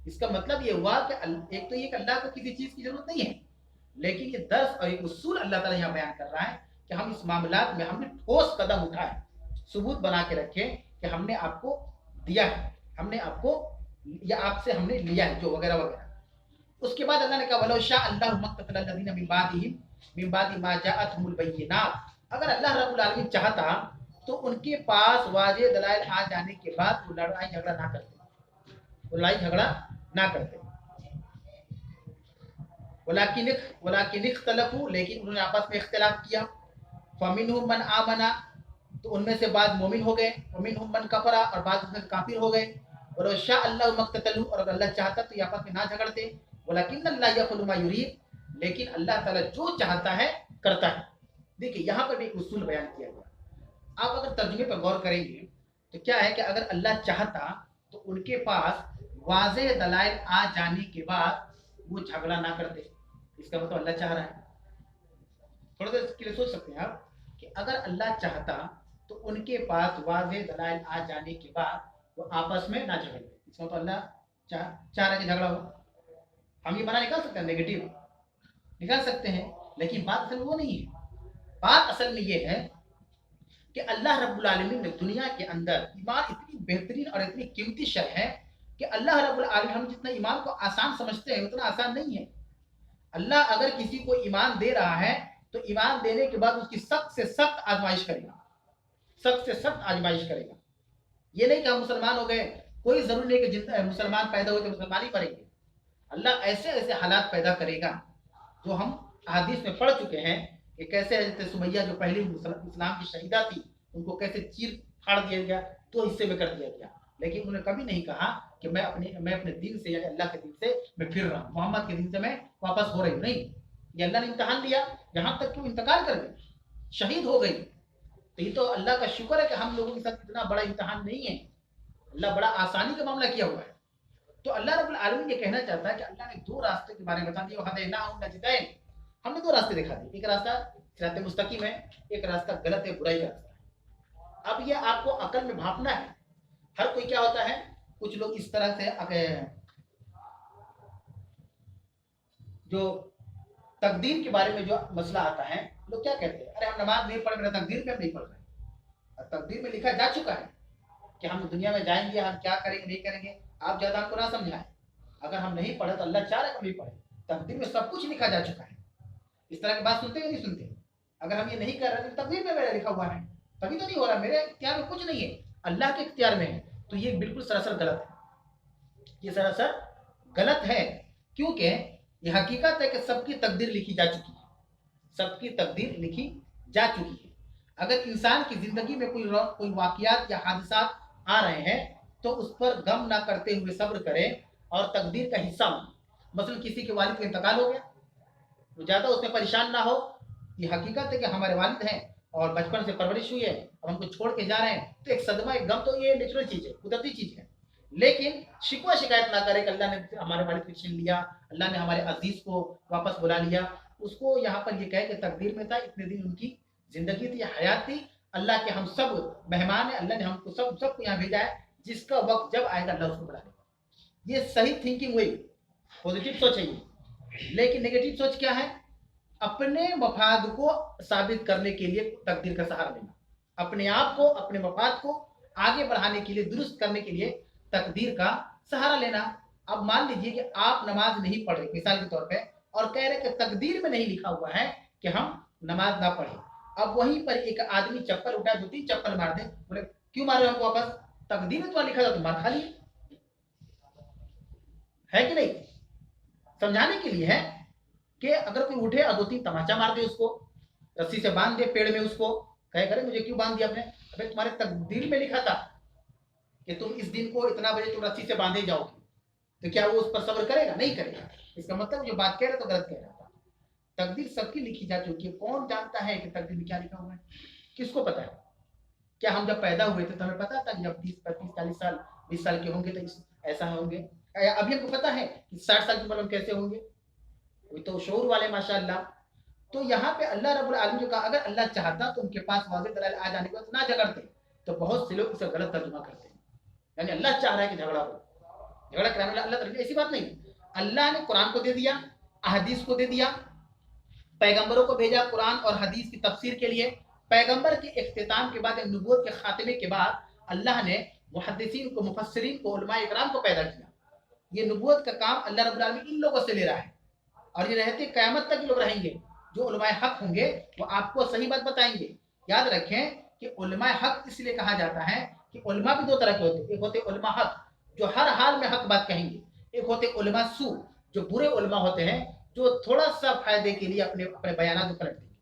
इसका मतलब ये हुआ कि एक तो ये अल्लाह को किसी चीज की जरूरत नहीं है, लेकिन ये दर्स और एक उसूल अल्लाह ताला यहाँ बयान कर रहा है कि हम इस मामलात में हमने ठोस कदम उठाए, सबूत बना के रखे कि हमने आपको दिया है, हमने आपको या आपसे हमने लिया है जो वगैरह वगैरह। उसके बाद अल्लाह ने कहा वलो शाअ अल्लाहु मक्ततल लज़ीना मिन बादी मा जाअतहुमुल बय्यिनात, अगर अल्लाह रब्बुल आलमीन चाहता तो उनके पास वाज़ेह दलाइल आ जाने के बाद वो लड़ाई झगड़ा ना करते, वो लड़ाई झगड़ा ना करते। वलाकिन इख्तलफू, लेकिन उन्होंने आपस में इख्तिलाफ किया। फमिनहुम मन आमना, तो उनमें से बाद मोमिन हो गए, वमिनहुम मन कफरा, और बाद उसमें काफिर हो गए। वलो शाअ अल्लाहु मक्ततलू, और अगर अल्लाह चाहता तो ये आपस में ना झगड़ते। वलाकिन अल्लाह यफ़अलु मा युरीद, लेकिन अल्लाह ताला जो चाहता है करता है। देखिए यहाँ पर भी एक उसूल बयान किया गया। आप अगर तर्जुमे पर गौर करेंगे तो क्या है कि अगर अल्लाह चाहता तो उनके पास वाज़ेह दलाइल आ जाने के बाद वो झगड़ा ना करते, इसका मतलब अल्लाह चाह रहा है। थोड़ा सा इसके लिए सोच सकते हैं आप कि अगर अल्लाह चाहता तो उनके पास वाज़ेह दलाइल आ जाने के बाद वो आपस में ना झगड़ते, इसका मतलब अल्लाह चाह रहा है कि झगड़ा हो। हम ये बना निकाल सकते हैं, नेगेटिव निकाल सकते हैं, लेकिन बात असल में वो नहीं है। बात असल में ये है कि अल्लाह रब्बुल आलमीन ने दुनिया के अंदर ईमान इतनी बेहतरीन और इतनी कीमती शय है कि अल्लाह रब्बुल आलमीन, हम जितना ईमान को आसान समझते हैं उतना आसान नहीं है। अल्लाह अगर किसी को ईमान दे रहा है तो ईमान देने के बाद उसकी सख्त से सख्त आजमाइश करेगा, सख्त से सख्त आजमाइश करेगा। ये नहीं कि हम मुसलमान हो गए, कोई जरूरी नहीं कि मुसलमान पैदा हुए तो मुसलमान ही मरेंगे। अल्लाह ऐसे ऐसे हालात पैदा करेगा जो हम हदीस में पढ़ चुके हैं कि कैसे हज़रत सुमैया जो पहली इस्लाम की शहीदा थी, उनको कैसे चीर फाड़ दिया गया, तो हिस्से में कर दिया गया। लेकिन उन्होंने कभी नहीं कहा कि मैं अपने दिन से या अल्लाह के दिन से मैं फिर रहा हूँ, मोहम्मद के दिन से मैं वापस हो रही हूँ। नहीं, ये अल्लाह ने इम्तहान लिया, यहाँ तक कि वो इंतकाल कर गई, शहीद हो गई। तो ये तो अल्लाह का शुक्र है कि हम लोगों के साथ इतना बड़ा इम्तहान नहीं है, अल्लाह बड़ा आसानी का मामला किया हुआ है। तो अल्लाह रब्बुल आलमीन ये कहना चाहता है कि अल्लाह ने दो रास्ते के बारे में बता दिया, वहदैनाहुन नजदैन, हमने दो रास्ते दिखा दिए, एक रास्ता सिरात मुस्तकीम है, एक रास्ता गलत है, बुराई का रास्ता है। अब ये आपको अकल में भापना है। हर कोई क्या होता है, कुछ लोग इस तरह से जो तकदीर के बारे में जो मसला आता है, लोग क्या कहते हैं, अरे हम नमाज नहीं पढ़ रहे, तकदीर में हम नहीं पढ़ रहे। तकदीर में लिखा जा चुका है कि हम दुनिया में जाएंगे, हम क्या करेंगे नहीं करेंगे, आप ज्यादा हमको ना समझाएं। अगर हम नहीं पढ़े तो अल्लाह चाह रहा है हम नहीं पढ़े, तकदीर में सब कुछ लिखा जा चुका है। इस तरह की बात सुनते या नहीं सुनते? अगर हम ये नहीं कर रहे तो तकदीर में मेरा लिखा हुआ है, तभी तो नहीं हो रहा, मेरे इख्तियार में कुछ नहीं है, अल्लाह के इख्तियार में है। तो ये बिल्कुल सरासर गलत है, ये सरासर गलत है, क्योंकि ये हकीकत है कि सबकी तकदीर लिखी जा चुकी है, सबकी तकदीर लिखी जा चुकी है। अगर इंसान की जिंदगी में कोई वाकयात या हादसात आ रहे हैं तो उस पर गम ना करते हुए सब्र करें और तकदीर का हिस्सा हो। मसलन किसी के वालिद का इंतकाल हो गया तो ज़्यादा उसमें परेशान ना हो, ये हकीकत है कि हमारे वालिद हैं और बचपन से परवरिश हुई है, अब हमको छोड़ के जा रहे हैं, तो एक सदमा एक गम तो ये नेचुरल चीज़ है, कुदरती चीज़ है। लेकिन शिकवा शिकायत ना करें कि अल्लाह ने हमारे वालिद को छीन लिया, अल्लाह ने हमारे अजीज को वापस बुला लिया। उसको यहाँ पर ये कहे कि तकदीर में था, इतने दिन उनकी जिंदगी थी, हयात थी, अल्लाह के हम सब मेहमान है, अल्लाह ने हमको सबको यहाँ भेजा है, जिसका वक्त जब आएगा अल्लाह उसको बुला लेगा। ये सही थिंकिंग हुई, पॉजिटिव सोच है ये। लेकिन नेगेटिव सोच क्या है, अपने मफाद को साबित करने के लिए तकदीर का सहारा लेना, अपने आप को अपने मफाद को आगे बढ़ाने के लिए, दुरुस्त करने के लिए तकदीर का सहारा लेना। अब मान लीजिए कि आप नमाज नहीं पढ़ रहे मिसाल के तौर पे, और कह रहे कि तकदीर में नहीं लिखा हुआ है कि हम नमाज ना पढ़े। अब वहीं पर एक आदमी चप्पल उठा, 2-3 चप्पल मार दे, बोले क्यों मार रहे हो हमको वापस, तकदीर में तो लिखा था, तो मार खा लिए, है कि नहीं? समझाने के लिए है कि अगर कोई उठे और 2-3 तमाचा मार दे, उसको रस्सी से बांध दे पेड़ में, उसको कहे करे मुझे क्यों बांध दिया आपने, अबे तुम्हारे तकदीर में लिखा था कि तुम इस दिन को इतना बजे तुम रस्सी से बांधे जाओगे, तो क्या वो उस पर सब्र करेगा? नहीं करेगा। इसका मतलब जो बात कह रहा तो गलत कह रहा था। तकदीर सबकी लिखी जा चुकी है, कौन जानता है कि तकदीर में क्या लिखा हुआ है, किसको पता है? क्या हम जब पैदा हुए थे तो हमें पता था कि जब 30 35 40 साल 20 साल के होंगे तो ऐसा होंगे? अभी हमको पता है कि 60 साल की उम्र में कैसे होंगे? कोई तो शऊर वाले माशाअल्लाह। तो यहाँ पे अल्लाह रब्बुल आलमीन जो कहा, अगर अल्लाह चाहता तो उनके पास वाज़ेह दलाइल आ जाने के बाद ना झगड़ते। तो बहुत से लोग इसे गलत तर्जुमा करते हैं, यानी अल्लाह चाह रहा है कि झगड़ा हो, झगड़ा कराने वाला अल्लाह तरफ, ऐसी बात नहीं। अल्लाह ने कुरान को दे दिया, अहदीस को दे दिया, पैगंबरों को भेजा कुरान और हदीस की तफसीर के लिए। पैगंबर के इख्तिताम के बाद, नबूवत के खात्मे के बाद, अल्लाह ने मुहद्दिसीन को, मुफस्सिरीन को, उलमाए इकराम को पैदा किया। ये नबूवत का काम अल्लाह रब्बुल आलमीन इन लोगों से ले रहा है, और ये रहते क़यामत तक लोग रहेंगे। जो उलमाए हक होंगे वो आपको सही बात बताएंगे। याद रखें कि उलमाए हक इसलिए कहा जाता है कि उलमा भी दो तरह के होते हैं। एक होते उलमा हक जो हर हाल में हक बात कहेंगे, एक होते उलमा सू जो बुरे उलमा होते हैं, जो थोड़ा सा फायदे के लिए अपने अपने बयानात को पलट देंगे,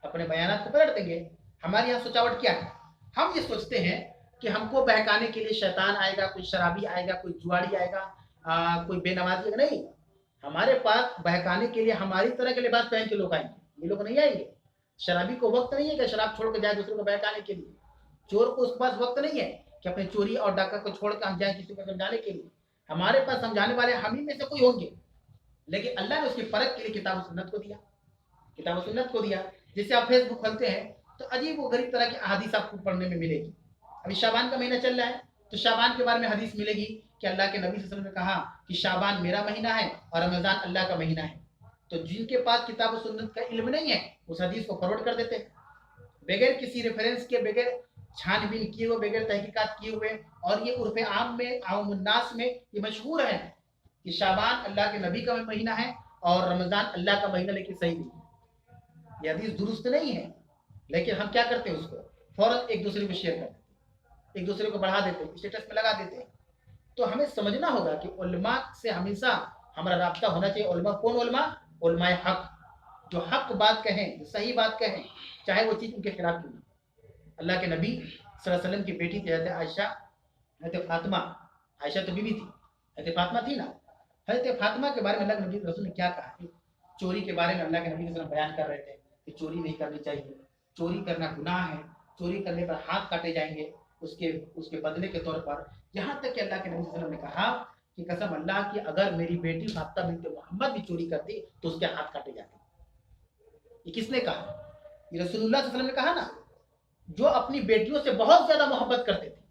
अपने बयानात को पलट देंगे। हमारे यहाँ सोचावट क्या है? हम ये सोचते हैं कि हमको बहकाने के लिए शैतान आएगा, कोई शराबी आएगा, कोई जुआड़ी आएगा, कोई बेनमाजी आएगा। नहीं, हमारे पास बहकाने के लिए हमारी तरह के लिबास पहन के लोग आएंगे, ये लोग नहीं आएंगे। शराबी को वक्त नहीं है कि शराब छोड़ के जाए दूसरे को बहकाने के लिए। चोर को उसके पास वक्त नहीं है कि अपने चोरी और डाका को छोड़ के हम जाए किसी को समझाने के लिए। हमारे पास समझाने वाले हम ही में से कोई होंगे, लेकिन अल्लाह ने उसकी परख के लिए किताब और सुन्नत को दिया, किताब और सुन्नत को दिया। जैसे आप फेसबुक खोलते हैं तो अजीब व गरीब तरह की अहादीस आपको पढ़ने में मिलेगी। अभी शाबान का महीना चल रहा है तो शाबान के बारे में हदीस मिलेगी कि अल्लाह के नबी सल्लल्लाहु अलैहि वसल्लम ने कहा कि शाबान मेरा महीना है और रमज़ान अल्लाह का महीना है। तो जिनके पास किताब और सुन्नत का इल्म नहीं है उस हदीस को फॉरवर्ड कर देते हैं, बगैर किसी रेफरेंस के, बगैर छानबीन किए हुए, बगैर तहकीकात किए हुए। और ये उर्फ आम में, आमुन्नास में ये मशहूर है कि शाबान अल्लाह के नबी का महीना है और रमज़ान अल्लाह का महीना, लेकिन सही नहीं, ये हदीस दुरुस्त नहीं है। लेकिन हम क्या करते हैं, उसको फौरन एक दूसरे को शेयर कर देते हैं, एक दूसरे को बढ़ा देते हैं, स्टेटस पे लगा देते हैं। तो हमें समझना होगा कि उलमा से हमेशा हमारा राब्ता होना चाहिए। उलमा कौन? उलमा उलमाए हक, जो हक बात कहें, जो सही बात कहें, चाहे वो चीज़ उनके खिलाफ क्यों नहीं। अल्लाह के नबी सल्लल्लाहु अलैहि वसल्लम की बेटी थी हज़रत आयशा, हज़रत फातिमा। आयशा तो बीवी थी, हज़रत फातिमा थी ना। हज़रत फातिमा के बारे में अल्लाह के नबी रसूल ने क्या कहा? चोरी के बारे में अल्लाह के नबी वसल्लम बयान कर रहे थे कि चोरी नहीं करनी चाहिए, चोरी करना गुनाह है, चोरी करने पर हाथ काटे जाएंगे उसके उसके बदले के तौर पर। यहाँ तक कि अल्लाह के नबी सल्लल्लाहु अलैहि वसल्लम ने कहा कि कसम अल्लाह की, अगर मेरी बेटी फातिमा बिन्त मोहम्मद भी चोरी करती तो उसके हाथ काटे जाते। ये किसने कहा? ये रसूलुल्लाह सल्लल्लाहु अलैहि वसल्लम ने कहा ना, जो अपनी बेटियों से बहुत ज्यादा मोहब्बत करते थे।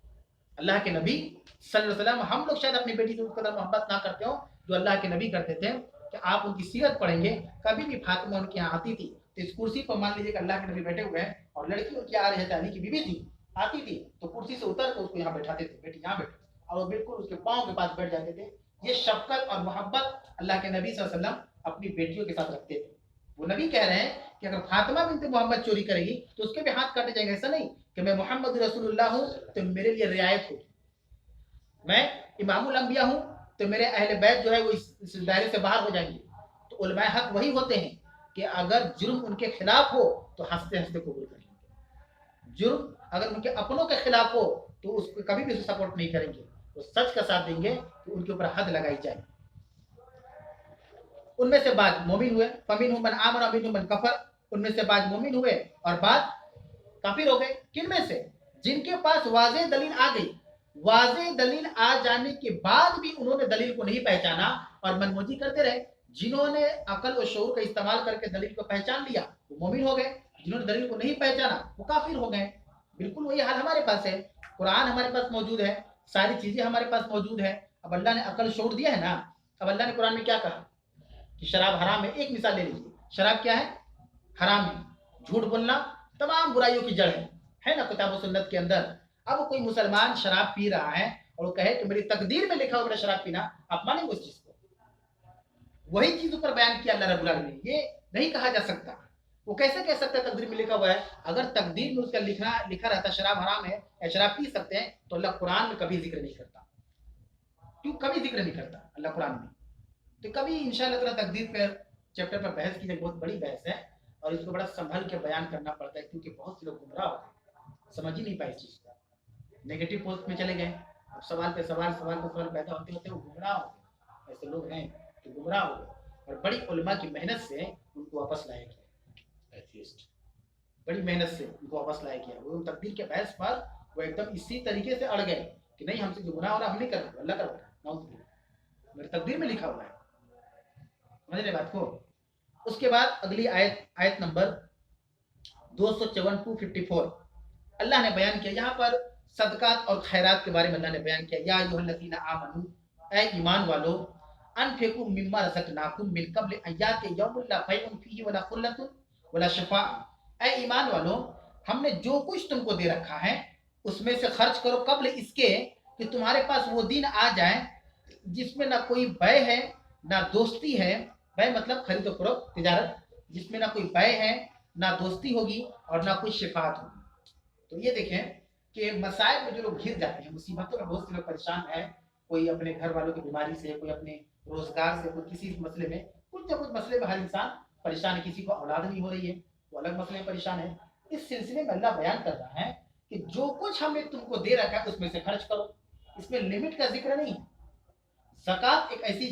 अल्लाह के नबी सल्लल्लाहु अलैहि वसल्लम, हम लोग शायद अपनी बेटी से उस कदर मोहब्बत ना करते हो जो अल्लाह के नबी करते थे। कि आप उनकी सीरत पढ़ेंगे, कभी भी फातिमा उनके यहाँ आती थी तो इस कुर्सी पर, मान लीजिए कि अल्लाह के नबी बैठे हुए हैं और लड़की उनकी आ रही है, अली की बीवी थी, आती थी तो कुर्सी से उतर कर उसको यहाँ बैठाते थे, बेटी यहाँ बैठे, और वो बिल्कुल उसके पाँव के पास बैठ जाते थे। ये शफकत और मोहब्बत अल्लाह के नबी सल्लल्लाहु अलैहि वसल्लम अपनी बेटियों के साथ रखते थे। वो नबी कह रहे हैं कि अगर फातिमा बिन्त मोहम्मद चोरी करेगी तो उसके भी हाथ काटे जाएंगे। ऐसा नहीं कि मैं मोहम्मद रसूलुल्लाह हूँ तो मेरे लिए रियायत होगी, मैं इमामुल अंबिया हूँ तो मेरे अहले बैत जो है वो इस दायरे से बाहर हो जाएंगे। तो उलमाए हक वही होते हैं कि अगर जुर्म उनके खिलाफ हो तो हंसते हंसते कबूल कर लेंगे, जुर्म अगर उनके अपनों के खिलाफ हो तो उसको कभी भी सपोर्ट नहीं करेंगे, वो सच का साथ देंगे कि उनके ऊपर हद लगाई जाए। उनमें से बाद मोमिन हुए, फमिन मन आमन अमिन मन कफर, उनमें से बाद मोमिन हुए और बाद काफिर हो गए। किन में से? जिनके पास वाज़ेह दलील आ गई, वाज़ेह दलील आ जाने के बाद भी उन्होंने दलील को नहीं पहचाना और मनमोजी करते रहे। जिन्होंने अकल और शऊर का इस्तेमाल करके दलील को पहचान लिया वो मोमिन हो गए, जिन्होंने दलील को नहीं पहचाना वो काफिर हो गए। बिल्कुल वही हाल हमारे पास है। कुरान हमारे पास मौजूद है, सारी चीजें हमारे पास मौजूद है। अब अल्लाह ने अकल शऊर दिया है ना। अब अल्लाह ने कुरान में क्या कहा कि शराब हराम है। एक मिसाल ले लीजिए, शराब क्या है? हराम है। झूठ बोलना तमाम बुराइयों की जड़ है ना किताब सुन्नत के अंदर। अब कोई मुसलमान शराब पी रहा है और वो कहे कि मेरी तकदीर में लिखा हुआ मेरा शराब पीना, आप मानेंगे उस चीज को? वही चीज ऊपर बयान किया अल्लाह रब्बुल आलमीन ने, ये नहीं कहा जा सकता। वो कैसे कह सकता है तकदीर में लिखा हुआ है? अगर तकदीर में उसका लिखा रहता शराब हराम है या शराब पी सकते हैं तो अल्लाह कुरान में कभी जिक्र नहीं करता। क्यों कभी जिक्र नहीं करता अल्लाह कुरान में? तो कभी इंशाअल्लाह ताला तकदीर पर चैप्टर पर बहस की जाए, बहुत बड़ी बहस है और इसको बड़ा संभल के बयान करना पड़ता है, क्योंकि बहुत से लोग गुमराह हो गए, समझ ही नहीं पाए चीज को, नेगेटिव पोस्ट में चले गए। अब सवाल पे सवाल पैदा होते होते वो गुमराह हो गए। ऐसे लोग हैं जो गुमराह हो गए और बड़ी उलमा की मेहनत से उनको वापस लाया गया एथियस्ट। बड़ी मेहनत से उनको वापस लाया गया। वो तकदीर के बहस पर वो एकदम इसी तरीके से अड़ गए कि नहीं, हमसे जो गुनाह हो रहा है हम नहीं कर रहे, अल्लाह कर रहा है, नाउज़ुबिल्लाह, मेरी तकदीर में लिखा हुआ है। समझ रहे बात को। उसके बाद अगली आयत, आयत नंबर 254 टू 54, अल्लाह ने बयान किया यहाँ पर सदकात और खैरात के बारे में। अल्लाह ने बयान किया, या अय्युहल्लज़ीना आमनू, ऐ ईमान वालो, अनफिकू मिम्मा रज़क़नाकुम मिन क़ब्ल अन यातिया यौमुन ला बैउन फीहि वला खुल्लतुन वला शफ़ाअह। ऐ ईमान वालो, हमने जो कुछ तुमको दे रखा है उसमें से खर्च करो कब्ल इसके कि तुम्हारे पास वो दिन आ जाए जिसमें ना कोई बै है ना दोस्ती है। बै मतलब खरीदो फरोख्त, तिजारत, जिसमें ना कोई बै है ना दोस्ती होगी और ना कोई शिफात होगी। तो ये देखें कि मसाइल में जो लोग घिर जाते हैं, मुसीबतों में बहुत से लोग परेशान हैं, कोई अपने घर वालों की बीमारी से, कोई अपने रोजगार से, कोई किसी मसले में, कुछ ना कुछ मसले में हर इंसान परेशान है। किसी को औलाद नहीं हो रही है, वो अलग मसले में परेशान है। इस सिलसिले में अल्लाह बयान कर रहा है कि जो कुछ हमने तुमको दे रखा है उसमें से खर्च करो, इसमें लिमिट का जिक्र नहीं है। ज़कात एक ऐसी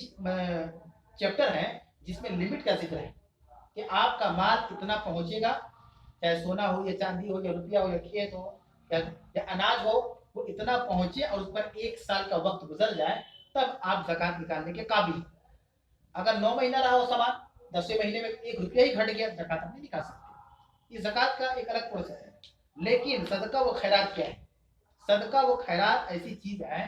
चैप्टर है जिसमें लिमिट का जिक्र है कि आपका माल इतना पहुंचेगा, चाहे सोना हो या चांदी हो या रुपया हो या खेत हो या अनाज हो, वो इतना पहुंचे और उस पर 1 साल का वक्त गुजर जाए तब आप ज़कात निकालने के काबिल। अगर 9 महीना रहा हो सामान, 10वें महीने में 1 रुपया ही घट गया, ज़कात आप नहीं निकाल सकते। ये ज़कात का एक अलग प्रोसेस है। लेकिन सदका व खैरात क्या है? सदका व खैरात ऐसी चीज है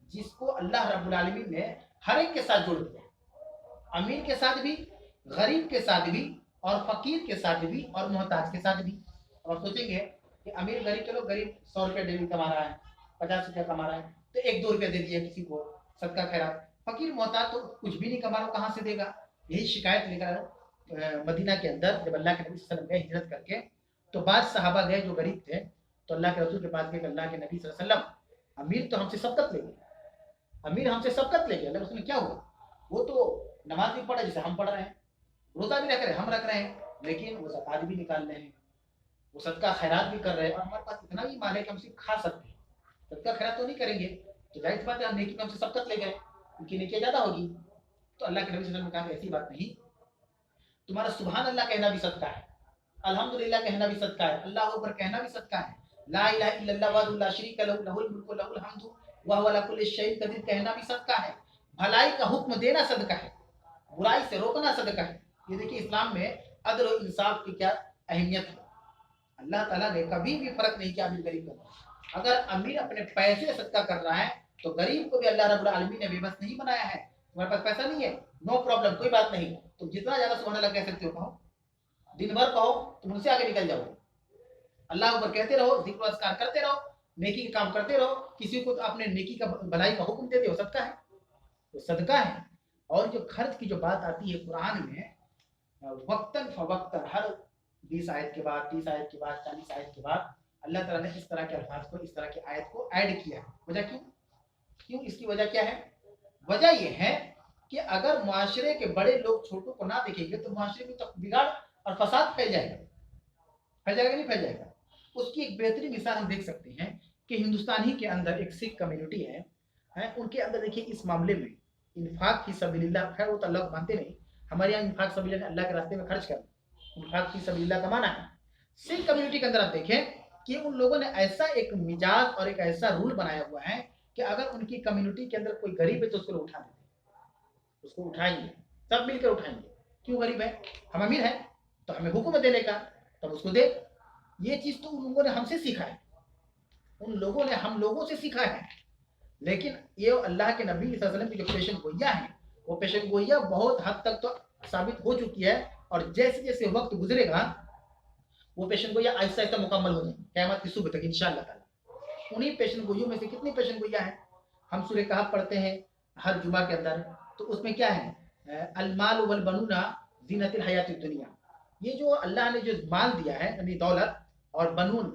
जिसको अल्लाह रब्बुल आलमीन ने हर एक के साथ जोड़ दिया, अमीर के साथ भी, गरीब के साथ भी, और फकीर के साथ भी, और मोहताज के साथ भी। अब आप सोचेंगे कि अमीर गरीब, चलो गरीब 100 रुपया डेली कमा रहा है, 50 रुपया कमा रहा है, तो 1-2 रुपया दे दिया किसी को सदका खैरात। फकीर मोहताज तो कुछ भी नहीं कमा रहा, कहाँ से देगा? यही शिकायत लेकर मदीना के अंदर जब अल्लाह के नबी सल्लल्लाहु अलैहि वसल्लम गए हिजरत करके, तो बाद सहाबा गए जो गरीब थे, तो अल्लाह के रसूल के पास गए, अल्लाह के नबी सल्लल्लाहु अलैहि वसल्लम, अमीर तो हमसे सबकत ले गया, अमीर हमसे सबकत ले गया। अल्लाह रसूल ने क्या हुआ? वो तो नमाज भी पढ़ा जैसे हम पढ़ रहे हैं, रोजा भी रख रहे हैं, हम रख रहे हैं, लेकिन वो ज़कात भी निकाल रहे हैं, वो सदका खैरात भी कर रहे हैं, और हमारे पास इतना भी माल है कि हम सिर्फ खा सकते हैं, सदका खैरात तो नहीं करेंगे, तो जाहिर सी बात है हम नेकी में हमसे सबकत ले गए, उनकी नेकी ज़्यादा होगी। तो अल्लाह के नबी सल्लल्लाहु अलैहि वसल्लम ने कहा ऐसी बात नहीं, तुम्हारा सुभान अल्लाह कहना भी सदका है, अल्हम्दुलिल्लाह कहना भी सदका है, अल्लाह अकबर कहना भी सदका है, ला इलाहा इल्लल्लाह वहदहु ला शरीका लहु लहुल मुल्कु वलहुल हम्दु व हुवा अला कुल्लि शैइन कदीर कहना भी सदका है। भलाई का हुक्म देना सदका है, बुराई से रोकना सदका है। ये देखिए इस्लाम में अदल और इंसाफ की क्या अहमियत है। अल्लाह ताला ने कभी भी फर्क नहीं किया अमीर गरीब का। अगर अमीर अपने पैसे से सदका कर रहा है तो गरीब को भी अल्लाह रब्बुल आलमीन ने बेबस नहीं बनाया है। तुम्हारे पास पैसा नहीं है, नो प्रॉब्लम, कोई बात नहीं, तुम जितना ज्यादा सुभान अल्लाह कह सकते हो कहो, दिन भर कहो, तुम उनसे आगे निकल जाओगे। अल्लाह ऊपर कहते रहो, जिक्र अस्कार करते रहो, नेकी के काम करते रहो, किसी को तो अपने नेकी का भलाई का हुक्म देते हो, सदका है, वो सदका है। और जो खर्च की जो बात आती है कुरान में वक्तन फवक्तन, हर 20 आयत के बाद, 30 आयत के बाद, 40 आयत के बाद अल्लाह ताला ने इस तरह के अल्फाज को, इस तरह की आयत को ऐड किया है। वजह क्यों? क्यों? इसकी वजह क्या है? वजह यह है कि अगर मुआशरे के बड़े लोग छोटों को ना देखेंगे तो मुआशरे में तो बिगाड़ और फसाद फैल जाएगा। फैल जाएगा नहीं फैल जाएगा? उसकी एक बेहतरीन मिसाल हम देख सकते हैं कि हिंदुस्तान ही के अंदर एक सिख कम्युनिटी है, उनके अंदर देखिए इस मामले में इन्फाक फी सबीलिल्लाह, खैर वो तो अल्लाह को मानते नहीं, हमारे यहाँ इन्फाक सबीलिल्लाह अल्लाह के रास्ते में खर्च करना, इन्फाक फी सबीलिल्लाह का माना है। सिख कम्युनिटी के अंदर आप देखें कि उन लोगों ने ऐसा एक मिजाज और एक ऐसा रूल बनाया हुआ है कि अगर उनकी कम्युनिटी के अंदर कोई गरीब है तो उसको उठा देते, उसको उठाएंगे, सब मिलकर उठाएंगे। क्यों? गरीब है, हम अमीर हैं तो हमें हुक्म देने का, तब उसको दे। ये चीज तो उन लोगों ने हमसे सीखा है, उन लोगों ने हम लोगों से सीखा है। लेकिन ये अल्लाह के नबी सल्लल्लाहु अलैहि वसल्लम की जो पेशन गोइया है, वो पेशन गोइया बहुत हद तक तो साबित हो चुकी है, और जैसे जैसे वक्त गुजरेगा वो पेशन गोइया आहिस्ता आहिस्ता मुकम्मल हो जाएगी क़यामत की सुबह तक इंशाअल्लाह ताला। उन्हीं पेशन गोइयों में से कितनी पेशन गोइया है? हम सूरह कहफ पढ़ते हैं हर जुमा के अंदर, तो उसमें क्या है? अलमाल वल बनुना ज़ीनतुल हयातिद दुनिया। ये जो अल्लाह ने जो माल दिया है, यानी दौलत और बनून,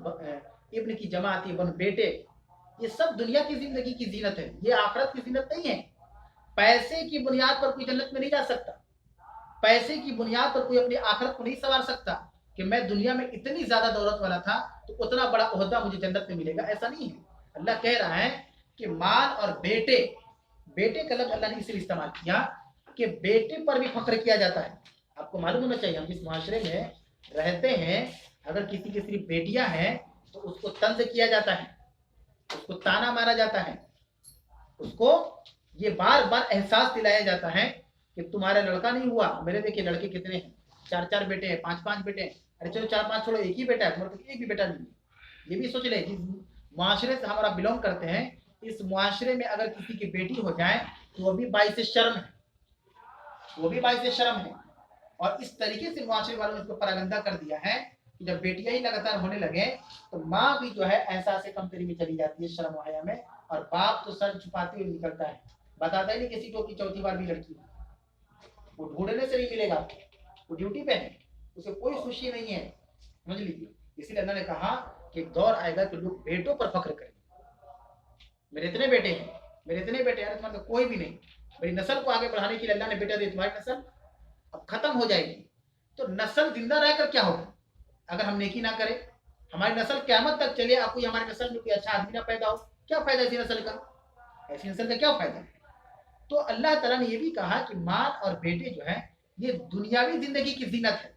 इब्न की जमा आती है, बन बेटे, ये सब दुनिया की जिंदगी की जीनत है, ये आखिरत की जीनत नहीं है। पैसे की बुनियाद पर कोई जन्नत में नहीं जा सकता, पैसे की बुनियाद पर कोई अपनी आखिरत को नहीं संवार सकता कि मैं दुनिया में इतनी ज्यादा दौलत वाला था तो उतना बड़ा ओहदा मुझे जन्नत में मिलेगा, ऐसा नहीं है। अल्लाह कह रहा है कि माल और बेटे, बेटे का लफ्ज अल्लाह ने इसलिए इस्तेमाल किया कि बेटे पर भी फख्र किया जाता है। आपको मालूम होना चाहिए हम जिस मुआशरे में रहते हैं, अगर किसी की सिर्फ बेटियां हैं तो उसको तंज किया जाता है, उसको ताना मारा जाता है, उसको ये बार बार एहसास दिलाया जाता है कि तुम्हारा लड़का नहीं हुआ, मेरे देखिए लड़के कितने हैं, चार चार बेटे हैं, पांच पांच बेटे हैं, अरे चलो चार पांच छोड़ो, एक ही बेटा है तुम्हारे, तो एक भी बेटा नहीं है। ये भी सोच ले, जिस मुआशरे से हमारा बिलोंग करते हैं, इस मुआशरे में अगर किसी की बेटी हो जाए तो वो भी बाइस शर्म है, वो भी बाइस शर्म है। और इस तरीके से मुआशरे वालों ने इसको परागंदा कर दिया है कि जब बेटियां ही लगातार होने लगे तो माँ भी जो है एहसास कमतरी में चली जाती है, शर्म हया में, और बाप तो सर छुपाते हुए निकलता है, बताता ही नहीं किसी को कि चौथी बार भी लड़की है। वो ढूंढने से नहीं मिलेगा, वो ड्यूटी पे है, उसे कोई खुशी नहीं है, समझ लीजिए। इसलिए अल्लाह ने कहा कि एक दौर आएगा कि लोग बेटों पर फख्र करेंगे, मेरे इतने बेटे हैं, मेरे इतने बेटे हैं, तुम्हारे तो कोई भी नहीं। मेरी नस्ल को आगे बढ़ाने के लिए अल्लाह ने बेटा दिया, तुम्हारी नस्ल अब खत्म हो जाएगी। तो नस्ल जिंदा रहकर क्या होगा अगर हम नेकी ना करें, हमारी नस्ल क़यामत तक चले, आपको हमारी नस्ल में कोई अच्छा आदमी ना पैदा हो, क्या फायदा ऐसी नस्ल का, ऐसी नस्ल का क्या फायदा। तो अल्लाह ताला ने यह भी कहा कि माल और बेटे जो है ये दुनियावी जिंदगी की जीनत है,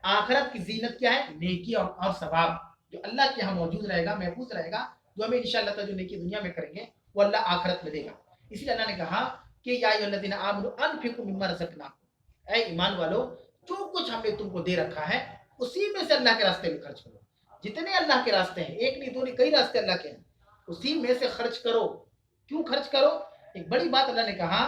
आखिरत की जीनत क्या है, नेकी और सवाब जो अल्लाह के यहाँ मौजूद रहेगा, महफूज रहेगा, जो हमें इंशाअल्लाह ताला जो नेकी दुनिया में करेंगे वो अल्लाह आखिरत में देगा। इसलिए अल्लाह ने कहा कि या अय्युहल्लज़ीना आमनू अनफिकू मिम्मा रज़क़नाकुम, ऐ ईमान वालो जो कुछ हमने तुमको दे रखा है उसी में से अल्लाह के रास्ते में खर्च करो। जितने अल्लाह के रास्ते हैं, एक नहीं दो नहीं, कई रास्ते अल्लाह के हैं, उसी में से खर्च करो। क्यों खर्च करो, एक बड़ी बात अल्लाह ने कहा,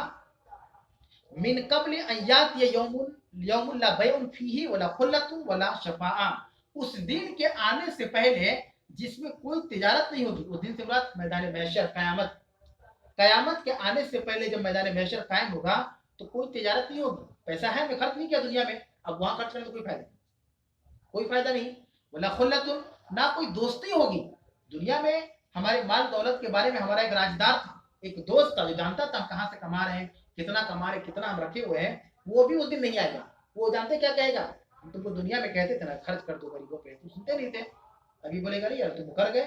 मिन कब्ल अय्यात ये यौमुन ला बैउन फीही वला खुल्लतुन वला शफाआ, उस दिन के आने से पहले जिसमें कोई तिजारत नहीं होगी। उस दिन से मुराद मैदान महशर, कयामत, कयामत के आने से पहले जब मैदान महशर कायम होगा तो कोई तिजारत नहीं होगी। पैसा है, मैं खर्च नहीं किया दुनिया में, अब वहां खर्च करने में कोई फायदा, कोई फायदा नहीं। वला खुल्लतुन, ना कोई दोस्ती होगी। दुनिया में हमारे माल दौलत के बारे में हमारा एक राजदार था, एक दोस्त था जो जानता था हम कहाँ से कमा रहे हैं, कितना कमा रहे, कितना हम रखे हुए हैं, वो भी उस दिन नहीं आएगा। वो जानते क्या कहेगा, हम तुमको दुनिया में कहते थे ना खर्च कर दो गरीबों पे, तुम सुनते नहीं थे। अभी बोलेगा नहीं यार तुम कर गए,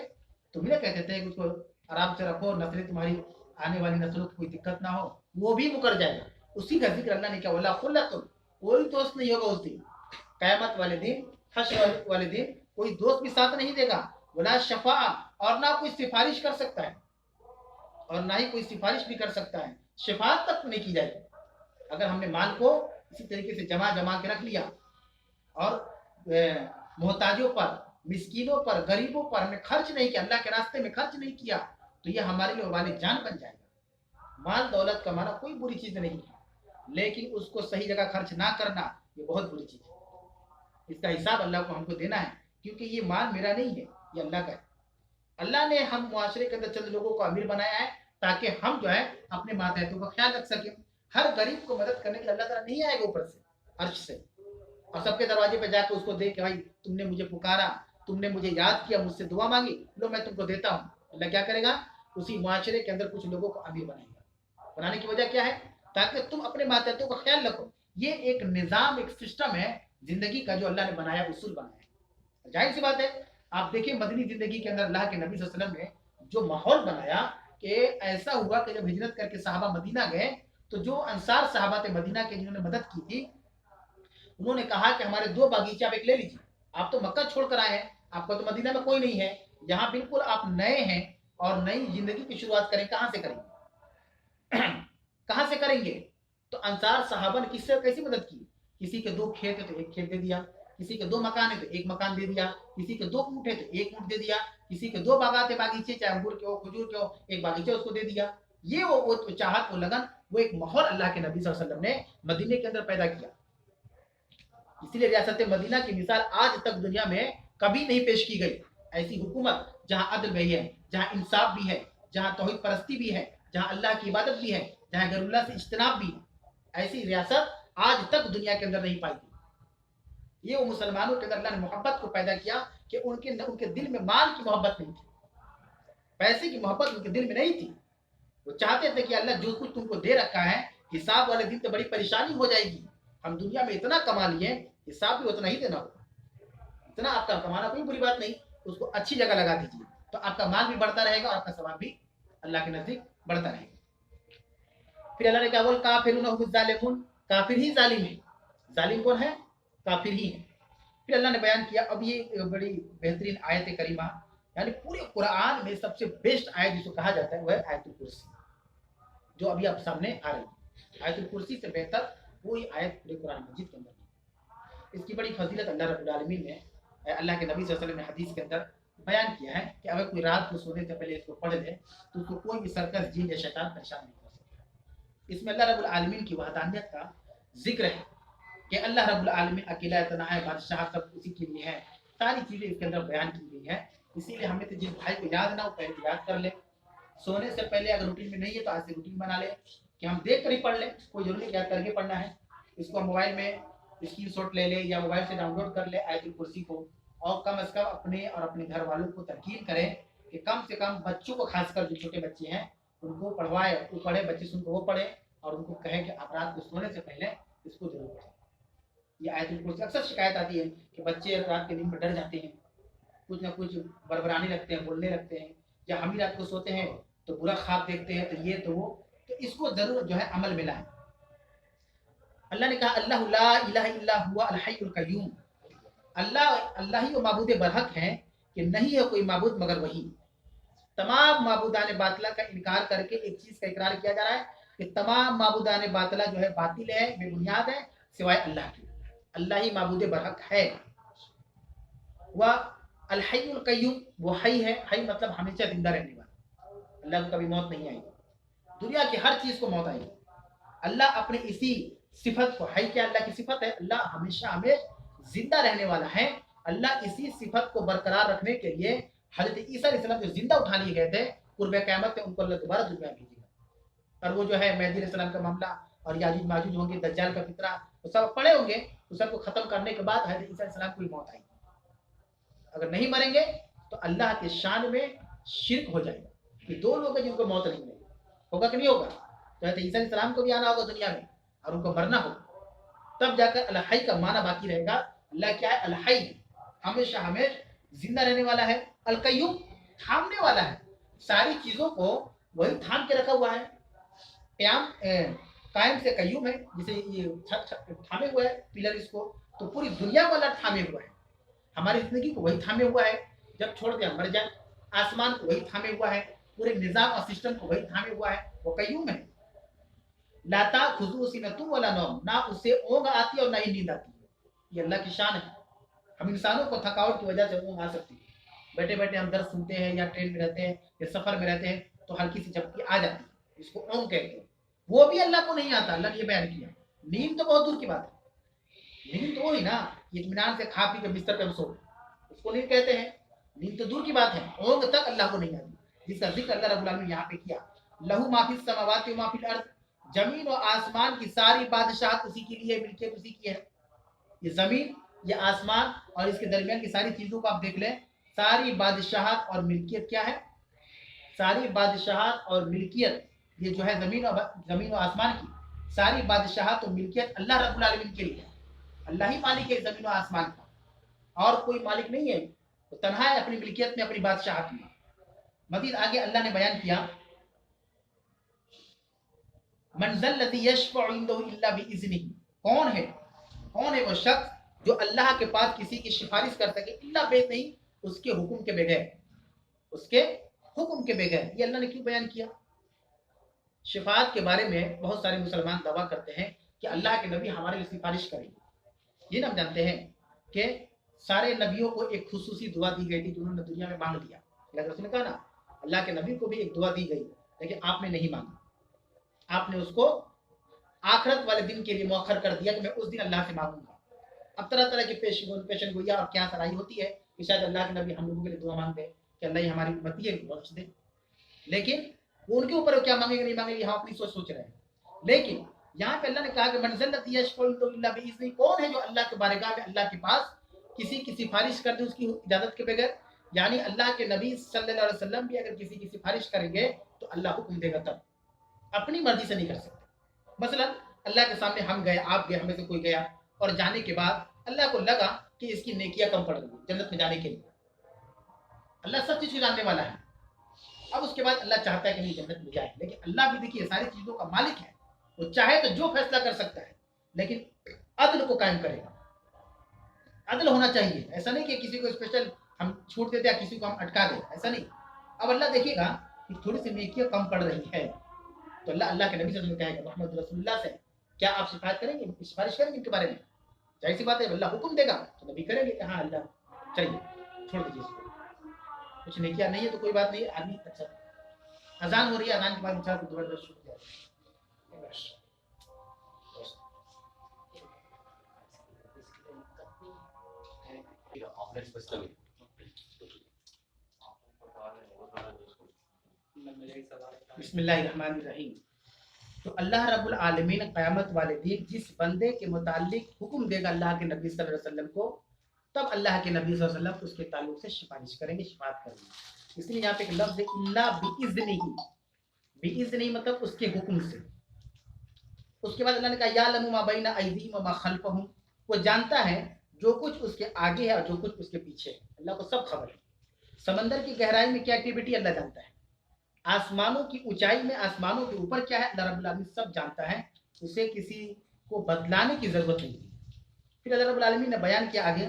तुम ही ना कहते थे कि उसको आराम से रखो, नस्लें तुम्हारी आने वाली नस्लों को कोई दिक्कत ना हो, वो भी मुकर जाएगा। उसी का जिक्र अल्लाह ने क्या बोला, खुल्लतुन, कोई दोस्त नहीं होगा उस दिन, कयामत वाले दिन, हश्र वाले दिन कोई दोस्त भी साथ नहीं देगा, वला शफा, और ना कोई सिफारिश कर सकता है, और ना ही कोई सिफारिश भी कर सकता है, शिफात तक नहीं की जाएगी। अगर हमने माल को इसी तरीके से जमा जमा के रख लिया और मोहताजों पर, मिस्कीनों पर, गरीबों पर हमने खर्च नहीं किया, अल्लाह के रास्ते में खर्च नहीं किया, तो ये हमारे लिए वाले जान बन जाएगा। माल दौलत कमाना कोई बुरी चीज नहीं है, लेकिन उसको सही जगह खर्च ना करना ये बहुत बुरी चीज है। इसका हिसाब अल्लाह को हमको देना है, क्योंकि ये माल मेरा नहीं है, ये अल्लाह का है। अल्लाह ने हम मुआशरे के अंदर चंद लोगों को अमीर बनाया है ताकि हम जो है अपने मातहतों का ख्याल रख सके। हर गरीब को मदद करने के लिए अल्लाह ताला नहीं आएगा ऊपर से, अर्श से, और सबके दरवाजे पे जाकर उसको दे के भाई तुमने मुझे पुकारा, तुमने मुझे याद किया, मुझसे दुआ मांगी, लो मैं तुमको देता हूँ। अल्लाह क्या करेगा, उसी मुआशरे के अंदर कुछ लोगों को अमीर बनाएगा। बनाने की वजह क्या है, ताकि तुम अपने मातहतों का ख्याल रखो। ये एक निज़ाम, एक सिस्टम है जिंदगी का जो अल्लाह ने बनाया, उसूल बनाया। जाहिर सी बात है, आप देखिए मदनी जिंदगी के अंदर अल्लाह के नबी सल्लल्लाहु अलैहि वसल्लम ने जो माहौल बनाया कि ऐसा हुआ कि जब हिजरत करके साहबा मदीना गए तो जो अंसार साहबा थे मदीना के जिन्होंने मदद की थी, उन्होंने कहा कि हमारे दो बागीचे आप एक ले लीजिए, आप तो मक्का छोड़ कर आए हैं, आपका तो मदीना में कोई नहीं है, यहाँ बिल्कुल आप नए हैं और नई जिंदगी की शुरुआत करें, कहाँ से करेंगे कहाँ से करेंगे। तो अंसार साहबा ने किससे कैसी मदद की, किसी के दो खेत है तो एक खेत दे दिया, किसी के दो मकान है तो एक मकान दे दिया, किसी के दो ऊँट है तो एक ऊँट दे दिया, किसी के दो बागाते बागीचे, चाहे अंगूर के हो, खजूर के हो, एक बागीचे उसको दे दिया। ये वो चाहत, वो लगन, वो एक माहौल अल्लाह के नबी सल्लल्लाहु अलैहि वसल्लम ने मदीने के अंदर पैदा किया। इसीलिए रियासत मदीना की मिसाल आज तक दुनिया में कभी नहीं पेश की गई। ऐसी हुकूमत जहाँ अदल भी है, जहाँ इंसाफ भी है, जहाँ तौहीद परस्ती भी है, जहाँ अल्लाह की इबादत भी है, जहाँ गैरुल्लाह से इज्तिनाब भी है, ऐसी रियासत आज तक दुनिया के अंदर नहीं पाई थी। ये वो मुसलमानों के अंदर अल्लाह ने मोहब्बत को पैदा किया कि उनके दिल में माल की मोहब्बत नहीं थी, पैसे की मोहब्बत उनके दिल में नहीं थी। वो चाहते थे कि अल्लाह जो कुछ तुमको दे रखा है, हिसाब वाले दिन तो बड़ी परेशानी हो जाएगी, हम दुनिया में इतना कमा लिए, हिसाब भी उतना ही देना होगा। इतना आपका कमाना कोई बुरी बात नहीं, उसको अच्छी जगह लगा दीजिए तो आपका माल भी बढ़ता रहेगा और आपका सवाब भी अल्लाह के नजदीक बढ़ता रहेगा। फिर अल्लाह ने क्या बोला, काफिरुन हुमुज़ ज़ालिमून, काफिर ही जालिम है। जालिम कौन है, काफिर ही है। फिर अल्लाह ने बयान किया, अब ये एक बड़ी बेहतरीन आयत करीमा, यानी पूरे कुरान में सबसे बेस्ट आयत जिसको कहा जाता है वह है आयतुल कुर्सी, जो अभी आप सामने आ रही है। आयतुल कुर्सी से बेहतर कोई आयत पूरे कुरान मजीद के अंदर नहीं। इसकी बड़ी फजीलत अल्लाह रब्बुल आलमीन ने, अल्लाह के नबी सल्लल्लाहु अलैहि वसल्लम ने हदीस के अंदर बयान किया है कि अगर कोई रात को सोने से पहले इसको पढ़ ले तो उसको कोई भी सर्कस, जिन या शैतान परेशान नहीं कर सकता। इसमें अल्लाह रब्बुल आलमीन की वहदानियत का जिक्र है कि अल्लाह रब्बुल आलमीन अकेला इतना है, बादशाह सब उसी के लिए है, सारी चीज़ें इसके अंदर बयान की गई है। इसीलिए हमें तो जिस भाई को याद ना हो पहले याद कर ले, सोने से पहले अगर रूटीन में नहीं है तो आज से रूटीन बना ले कि हम देख कर ही पढ़ लें, कोई जरूरी याद करके पढ़ना है। इसको मोबाइल में स्क्रीन शॉट ले ले या मोबाइल से डाउनलोड कर ले आयतुल कुर्सी को, और कम अज कम अपने और अपने घर वालों को तलकीन करें कि कम से कम बच्चों को, खासकर जो छोटे बच्चे हैं उनको पढ़वाए, वो पढ़े, बच्चे सुन वो पढ़े, और उनको कहें कि आप रात को सोने से पहले इसको जरूर पढ़ें। ये आयतुल कुर्सी अक्सर शिकायत आती है कि बच्चे रात के नींद में डर जाते हैं, कुछ ना कुछ बड़बड़ाने लगते हैं, बोलने लगते हैं, या हम ही रात को सोते हैं तो बुरा ख्वाब देखते हैं, तो ये तो वो, तो इसको जरूर जो है अमल में लाएं। अल्लाह ने कहा अल्लाह ला इलाहा इल्ला हुवा अल हय्युल कय्यूम, अल्लाह ही वो माबूद बरहक है कि नहीं है कोई माबूद मगर वही। तमाम माबूदान बातिला का इनकार करके एक चीज का इकरार किया जा रहा है कि तमाम माबूदान बातिला जो है बातिल है, बेबुनियाद है, सिवाय अल्लाह के। अल्लाह ही माबूद बरहक है। वह अल हय्युल कय्यूम, वो हई है, हई मतलब हमेशा जिंदा रहने वाला। अल्लाह को कभी मौत नहीं आई, दुनिया की हर चीज को मौत आई। अल्लाह अपने इसी सिफत को, हई क्या अल्लाह की सिफत है, अल्लाह हमेशा हमेशा जिंदा रहने वाला है। अल्लाह इसी सिफत को बरकरार रखने के लिए हजरत ईसा अलैहिस्सलाम जो जिंदा उठा लिए गए थे कुर्बे क़यामत में, उनको अल्लाह दोबारा दुनिया में भेजेगा। और वो जो है मेहदी अलैहिस्सलाम का मामला और याजूज माजूज होंगे, दज्जाल का फितरा, वो सब पड़े होंगे, तो सबको खत्म करने के बाद हजरत ईसा अलैहिस्सलाम को मौत आएगी। अगर नहीं मरेंगे तो अल्लाह के शान में शिरक हो जाएगा कि दो लोग हैं जिनको मौत नहीं मिलेगी। होगा कि नहीं होगा? तो हजरत ईसा अलैहिस्सलाम को भी आना होगा दुनिया में और उनको मरना होगा, तब जाकर अल हई का माना बाकी रहेगा। अल्लाह क्या है? अल हई, हमेशा हमेशा जिंदा रहने वाला है। अल कय्यूम, थामने वाला है, सारी चीजों को वही थाम के रखा हुआ है। क्याम कायम से कय्यूम है, जिसे ये थामे हुआ है पिलर, इसको तो पूरी दुनिया को अल्लाह थामे हुआ है। हमारी जिंदगी को वही थामे हुआ है, जब छोड़ दिया मर जाए। आसमान को वही थामे हुआ है, पूरे निजाम और सिस्टम को वही थामे हुआ है, वो कय्यूम है। लाता खुजू सिनतुम वला नौम, ना उसे ऊँघ आती है और ना ही नींद आती है। ये अल्लाह की शान है। हम इंसानों को थकावट की वजह से ऊँघ आ सकती है, बैठे बैठे हम दर्द सुनते हैं या ट्रेन में रहते हैं या सफर में रहते हैं तो हल्की सी झपकी आ जाती है, इसको ऊँघ कहते हैं। वो भी अल्लाह को नहीं आता, अल्लाह ने ये बयान किया। नींद तो बहुत दूर की बात है, नींद तो वही ना, इत्मीनान से खा पी के बिस्तर पे सो, उसको नींद कहते हैं। नींद तो दूर की बात है, ऊँघ तक अल्लाह को नहीं आती, जिसका जिक्र अल्लाह रब्बुल आलमीन यहाँ पे किया। लहू माफिस समावाति व माफिल अर्द, जमीन और आसमान की सारी बादशाहत उसी के लिए, मिल्कियत उसी की है। ये जमीन, ये आसमान और इसके दरमियान की सारी चीजों को आप देख लें, सारी बादशाहत और मिल्कियत क्या है? सारी बादशाहत और मिल्कियत, ये जो है जमीन और आसमान की सारी बादशाहत और मिल्कियत अल्लाह रब्बुल आलमीन के लिए। अल्लाह ही मालिक है जमीन और आसमान का, और कोई मालिक नहीं है, तो तन्हा है अपनी मिल्कियत में, अपनी बादशाहत में। मजीद आगे अल्लाह ने बयान किया, मंज़ल लज़ी यशफ़अु इंदहु इल्ला बिइज़्निही, कौन है वो शख्स जो अल्लाह के पास किसी की सिफारिश कर सके इल्ला नहीं, उसके हुक्म के बगैर, उसके हुक्म के बगैर। ये अल्लाह ने क्यों बयान किया? शिफात के बारे में बहुत सारे मुसलमान दावा करते हैं कि अल्लाह के नबी हमारे लिए सिफारिश करेंगे। ये हम जानते हैं कि सारे नबियों को एक खुसूसी दुआ दी गई थी जो उन्होंने दुनिया में मांग लिया। रसूल ने कहा ना, अल्लाह के नबी को भी एक दुआ दी गई, लेकिन आपने नहीं मांगा, आपने उसको आखिरत वाले दिन के लिए मौखर कर दिया कि मैं उस दिन अल्लाह से मांगूंगा। अब तरह तरह की पेशन गोइया और क्या सराही होती है कि शायद अल्लाह के नबी हम लोगों के लिए दुआ मांग दे कि अल्लाह हमारी उम्मती है बख्श दे, लेकिन वो उनके ऊपर क्या मांगेंगे नहीं मांगेंगे, हम अपनी सोच रहे हैं। लेकिन यहाँ पे अल्लाह ने कहा कि मंज़िलत यशफ़अु इल्ला बिइज़्निही, कौन है जो अल्लाह के बारगाह में, अल्लाह के पास किसी की सिफारिश कर दे उसकी इजाजत के बगैर। यानी अल्लाह के नबी सल्लल्लाहु अलैहि वसल्लम भी अगर किसी की सिफारिश करेंगे तो अल्लाह हुक्म देगा, तब अपनी मर्जी से नहीं कर सकते। मसलन अल्लाह के सामने हम गए, आप गए, हमें से कोई गया, और जाने के बाद अल्लाह को लगा कि इसकी नेकियां कम पड़ गई जन्नत में जाने के लिए। अल्लाह सब चीज जानने वाला है। अब उसके बाद अल्लाह चाहता है कि नहीं जन्नत में जाए, लेकिन अल्लाह भी देखिए सारी चीजों का मालिक है, वो चाहे तो जो फैसला कर सकता है, लेकिन अदल को कायम करेगा। عدل ہونا چاہیے. ایسا نہیں کہ کسی کو اسپیشل ہم چھوٹ دیتے یا کسی کو ہم اٹکا دیں, ایسا نہیں. اب اللہ دیکھیے گا کہ تھوڑی سی نیکیاں کم پڑ رہی ہے تو اللہ کے نبی صلی اللہ علیہ وسلم کہے گا محمد رسول اللہ سے کیا آپ شفاعت کریں گے, سفارش کریں گے ان کے بارے میں؟ ظاہر سی بات ہے اللہ حکم دے گا تو نبی کریں گے کہ ہاں اللہ چلیے چھوڑ دیجیے اس کو, کچھ نیکیاں نہیں ہے تو کوئی بات نہیں. آدمی اچھا اذان ہو رہی ہے, اذان کے بعد انشاءاللہ دعا درود شروع کیا جائے. بسم اللہ الرحمن الرحیم. تو اللہ رب العالمین قیامت والے دن جس بندے کے متعلق حکم دے گا اللہ کے نبی صلی اللہ علیہ وسلم کو, تب اللہ کے نبی صلی اللہ علیہ وسلم اس کے تعلق سے سفارش کریں گے, شفاعت کریں گے. اس لیے یہاں پہ ایک لفظ ہے الا باذنہ, باذنہ مطلب اس کے حکم سے. اس کے بعد اللہ نے کہا یعلم ما بین ایدیہم وما خلفہم, وہ جانتا ہے جو کچھ اس کے آگے ہے اور جو کچھ اس کے پیچھے ہے. اللہ کو سب خبر ہے. سمندر کی گہرائی میں کیا ایکٹیویٹی اللہ جانتا ہے, آسمانوں کی اونچائی میں آسمانوں کے اوپر کیا ہے اللہ رب العالمین سب جانتا ہے. اسے کسی کو بتلانے کی ضرورت نہیں ہے. پھر اللہ رب العالمین نے بیان کیا آگے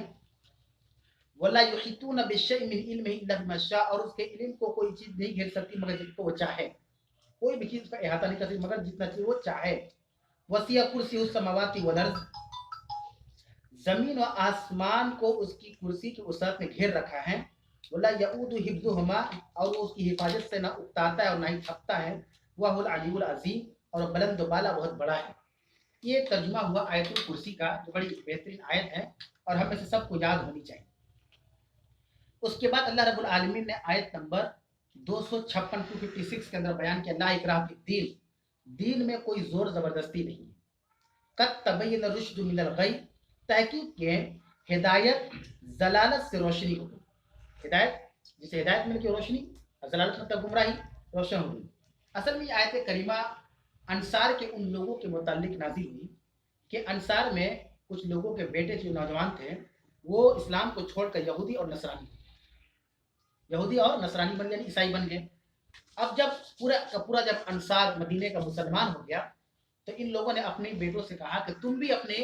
وَلَا يُحِيطُونَ بِشَيْءٍ مِّنْ عِلْمِهِ إِلَّا بِمَا شَاءَ, اور اس کے علم کو کوئی چیز نہیں گھیر سکتی مگر جس کو وہ چاہے. کوئی بھی چیز کا احاطہ نہیں کر سکتی مگر جتنا چیز وہ چاہے. وَسِعَ كُرْسِيُّهُ السَّمَاوَاتِ وَالْأَرْضَ, زمین و آسمان کو اس کی کرسی کی وسعت میں گھیر رکھا ہے. وَلَا يَئُودُ حِفْظُهُمَا, اور وہ اس کی حفاظت سے نہ اکتاتا ہے اور نہ ہی تھکتا ہے. وَهُوَ الْعَلِيُّ الْعَظِيمُ, اور بلند و بالا بہت بڑا ہے. یہ ترجمہ ہوا آیت الکرسی کا, جو بڑی بہترین آیت ہے اور ہم میں سے سب کو یاد ہونی چاہیے. اس کے بعد اللہ رب العالمین نے آیت نمبر 256 256 کے اندر بیان کیا لا اکراہ فی الدین, دین میں کوئی زور زبردستی نہیں ہے. قد تبین الرشد من الغی, تحقیق کے ہدایت ضلالت سے روشنی ہو گئی. ہدایت جسے ہدایت مل کی روشنی, ضلالت مطلب گمراہی, روشن ہو گئی. اصل میں یہ آیت کریمہ انصار کے ان لوگوں کے متعلق نازل ہوئی کہ انصار میں کچھ لوگوں کے بیٹے جو نوجوان تھے وہ اسلام کو چھوڑ کر یہودی اور نصرانی بن گئے, عیسائی بن گئے. اب جب پورا کا پورا جب انصار مدینے کا مسلمان ہو گیا تو ان لوگوں نے اپنے بیٹوں سے کہا کہ تم بھی اپنے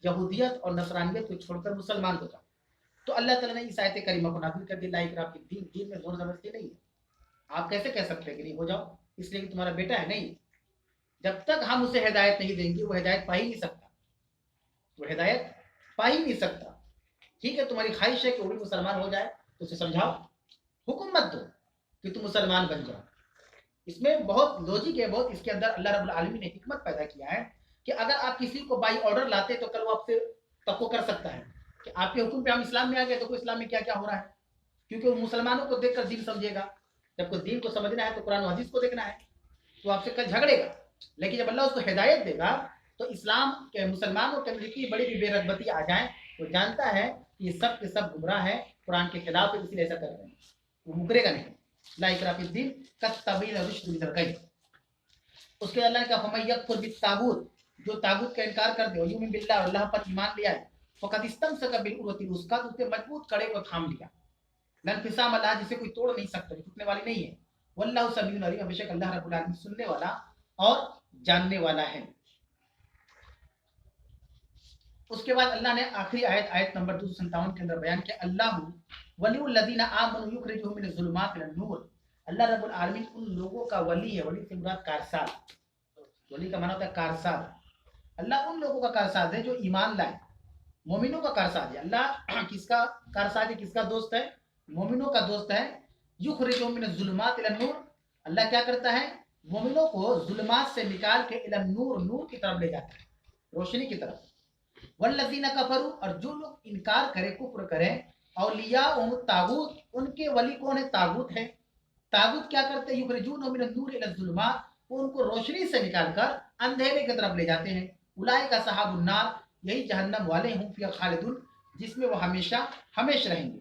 یہودیت اور نصرانیت کو چھوڑ کر مسلمان ہو جاؤ. تو اللہ تعالیٰ نے اس آیت کریمہ کو نازل کر دی لا اکراہ فی الدین, دین میں زور زبردستی نہیں ہے. آپ کیسے کہہ سکتے ہیں کہ نہیں ہو جاؤ اس لیے کہ تمہارا بیٹا ہے؟ نہیں, جب تک ہم اسے ہدایت نہیں دیں گے وہ ہدایت پا ہی نہیں سکتا, وہ ہدایت پا ہی نہیں سکتا. ٹھیک ہے تمہاری خواہش ہے کہ وہ بھی مسلمان ہو جائے تو اسے سمجھاؤ, حکم مت دو کہ تم مسلمان بن جاؤ. اس میں بہت لوجک ہے, بہت اس کے اندر اللہ رب العالمین نے حکمت پیدا کیا ہے کہ اگر آپ کسی کو بائی آرڈر لاتے تو کل وہ آپ سے تقوی کر سکتا ہے کہ آپ کے حکم پہ ہم اسلام میں آ گئے تو کوئی اسلام میں کیا کیا ہو رہا ہے, کیونکہ وہ مسلمانوں کو دیکھ کر دین سمجھے گا. جب کوئی دین کو سمجھنا ہے تو قرآن و حدیث کو دیکھنا ہے, تو آپ سے کل جھگڑے گا. لیکن جب اللہ اس کو ہدایت دے گا تو اسلام کے مسلمانوں کے اندر کی بڑی بھی بے رغبتی آ جائے, وہ جانتا ہے کہ یہ سب کے سب گمراہ ہیں, قرآن کے خلاف ہے, اس لیے ایسا کر رہے ہیں, وہ مکرے گا نہیں. لا اکراہ فی الدین قد تبین الرشد من الغی. اس کے اللہ نے کہا فمن یکفر بالطاغوت, جو طاغوت کا انکار کر دے, یؤمن باللہ, اللہ پر ایمان لے آئے, فقد استمسک بالعروۃ الوثقی, اس نے مضبوط کڑے کو تھام لیا. لا انفصام اللہ, جسے کوئی توڑ نہیں سکتا, ٹوٹنے والی نہیں ہے. واللہ سمیع علیم, بے شک اللہ رب العالمین سننے والا اور جاننے والا ہے. اس کے بعد اللہ نے آخری آیت نمبر 257 کے اندر بیان کیا اللہ ولی الذین آمنوا یخرجهم من الظلمات الى النور. اللہ رب العالمین ان لوگوں کا ولی ہے, ولی سے مراد کارساز, ولی کا معنی ہوتا ہے کارساز. اللہ ان لوگوں کا کارساز ہے جو ایمان لائے, مومنوں کا کارساز ہے. اللہ کس کا کارساز ہے, کس کا دوست ہے؟ مومنوں کا دوست ہے. یخرجهم من الظلمات الى النور, اللہ کیا کرتا ہے مومنوں کو ظلمات سے نکال کے الى النور, نور کی طرف لے جاتا ہے, روشنی کی طرف. والذین کفروا, اور جو لوگ انکار کرے, کفر کرے, اولیاءهم الطاغوت, ان کے ولی کون ہے؟ طاغوت ہے. طاغوت کیا کرتے ہیں؟ یخرجون من النور الى الظلمات, وہ ان کو روشنی سے نکال کر اندھیرے کی طرف لے جاتے ہیں. اولئک اصحاب النار, یہی جہنم والے ہوں, فیہا خالدون, جس میں وہ ہمیشہ ہمیشہ رہیں گے.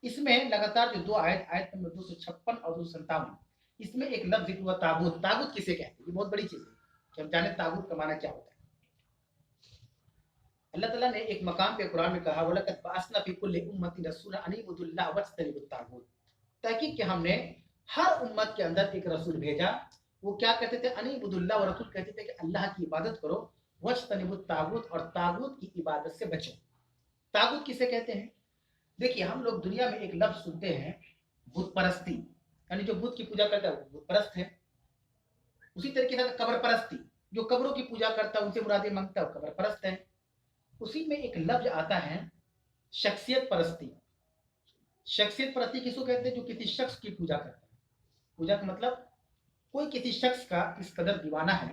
اس میں لگاتار جو دو آیت نمبر 256 اور 257, اس میں ایک لفظ ذکر ہوا طاغوت. طاغوت کسے کہتے ہیں؟ یہ بہت بڑی چیز ہے کہ ہم جانیں طاغوت کا معنی کیا ہوتا ہے. اللہ تعالیٰ نے ایک مقام پہ قرآن میں کہا وَلَقَدْ بَعَثْنَا فِي كُلِّ أُمَّةٍ رَسُولًا أَنِ اعْبُدُوا اللَّهَ وَاجْتَنِبُوا الطَّاغُوتَ. تحقیق کہ ہم نے ہر امت کے اندر ایک رسول بھیجا, وہ کیا کہتے تھے؟ أَنِ اعْبُدُوا اللَّهَ, اور رسول کہتے تھے کہ اللہ کی عبادت کرو, وَاجْتَنِبُوا الطَّاغُوتَ, اور طاغوت کی عبادت سے بچو. तागुत किसे कहते हैं? देखिए, हम लोग दुनिया में एक लफ्ज सुनते हैं, बुत परस्ती, यानी जो बुत की पूजा करता है वो बुत परस्त है। उसी तरीके से कब्र परस्ती, जो कब्रों की पूजा करता है उनसे मुरादें मांगता है वो कब्र परस्त है। उसी में एक लफ्ज आता है शख्सियत परस्ती। शख्सियत परस्ती किसको कहते हैं? जो किसी शख्स की पूजा करता है। पूजा का मतलब कोई किसी शख्स का इस कदर दीवाना है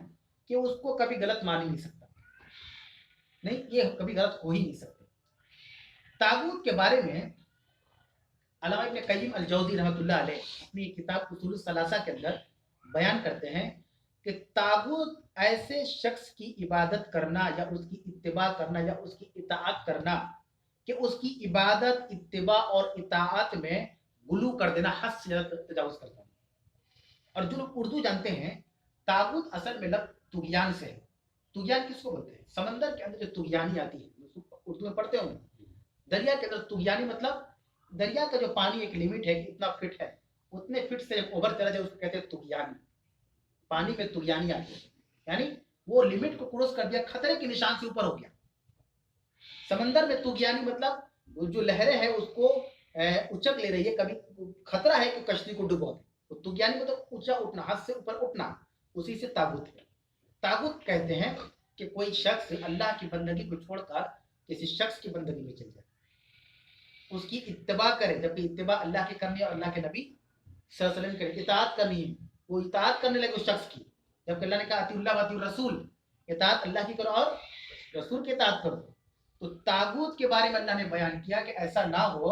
कि उसको कभी गलत मान ही नहीं सकता, नहीं ये कभी गलत हो ही नहीं सकते। तागूत के बारे में अल्लामा इब्न कय्यिम अल-जौज़ी रहमतुल्लाह अलैह अपनी किताब उसूल सलासा के अंदर बयान करते हैं कि तागूत ऐसे शख्स की इबादत करना या उसकी इत्तिबा करना या उसकी इताअत करना कि उसकी इबादत, इत्तिबा और इताअत में गुलू कर देना, हद से ज़्यादा तजावुज़ करना। और जो लोग उर्दू जानते हैं, तागुत असल में लफ्ज़ तुग़यान से है। तुग़यान किसको बोलते हैं? समंदर के अंदर जो तुग़यानी आती है, उर्दू में पढ़ते होंगे, दरिया के अंदर तुग़यानी मतलब दरिया का जो पानी एक लिमिट है कि इतना फिट है, उतने फिट से जब ओवर चला जाए उसको कहते हैं तुग़यानी। पानी में तुग़यानी आती है, यानी वो लिमिट को क्रॉस कर दिया, खतरे के निशान से ऊपर हो गया। समंदर में तुग़यानी मतलब जो लहरें हैं उसको उचक ले रही है, कभी खतरा है कि कश्ती को डुबो दे, तो तुग़यानी मतलब ऊंचा उठना, हद से ऊपर उठना, उसी से तागुत है। तागुत कहते हैं कि कोई शख्स अल्लाह की बंदगी को छोड़कर किसी शख्स की बंदगी में चल जाए, उसकी इत्तिबा करे, जबकि इत्तिबा अल्लाह की करनी है और अल्लाह के नबी सल्लल्लाहु अलैहि वसल्लम की इताअत करनी है, वो इताअत करने लगे उस शख्स की, जबकि अल्लाह ने कहा अतिउल्लाह व अतिउर रसूल, इताअत अल्लाह की करो और रसूल की इताअत करो। तो तागूत के बारे में अल्लाह ने बयान किया कि ऐसा ना हो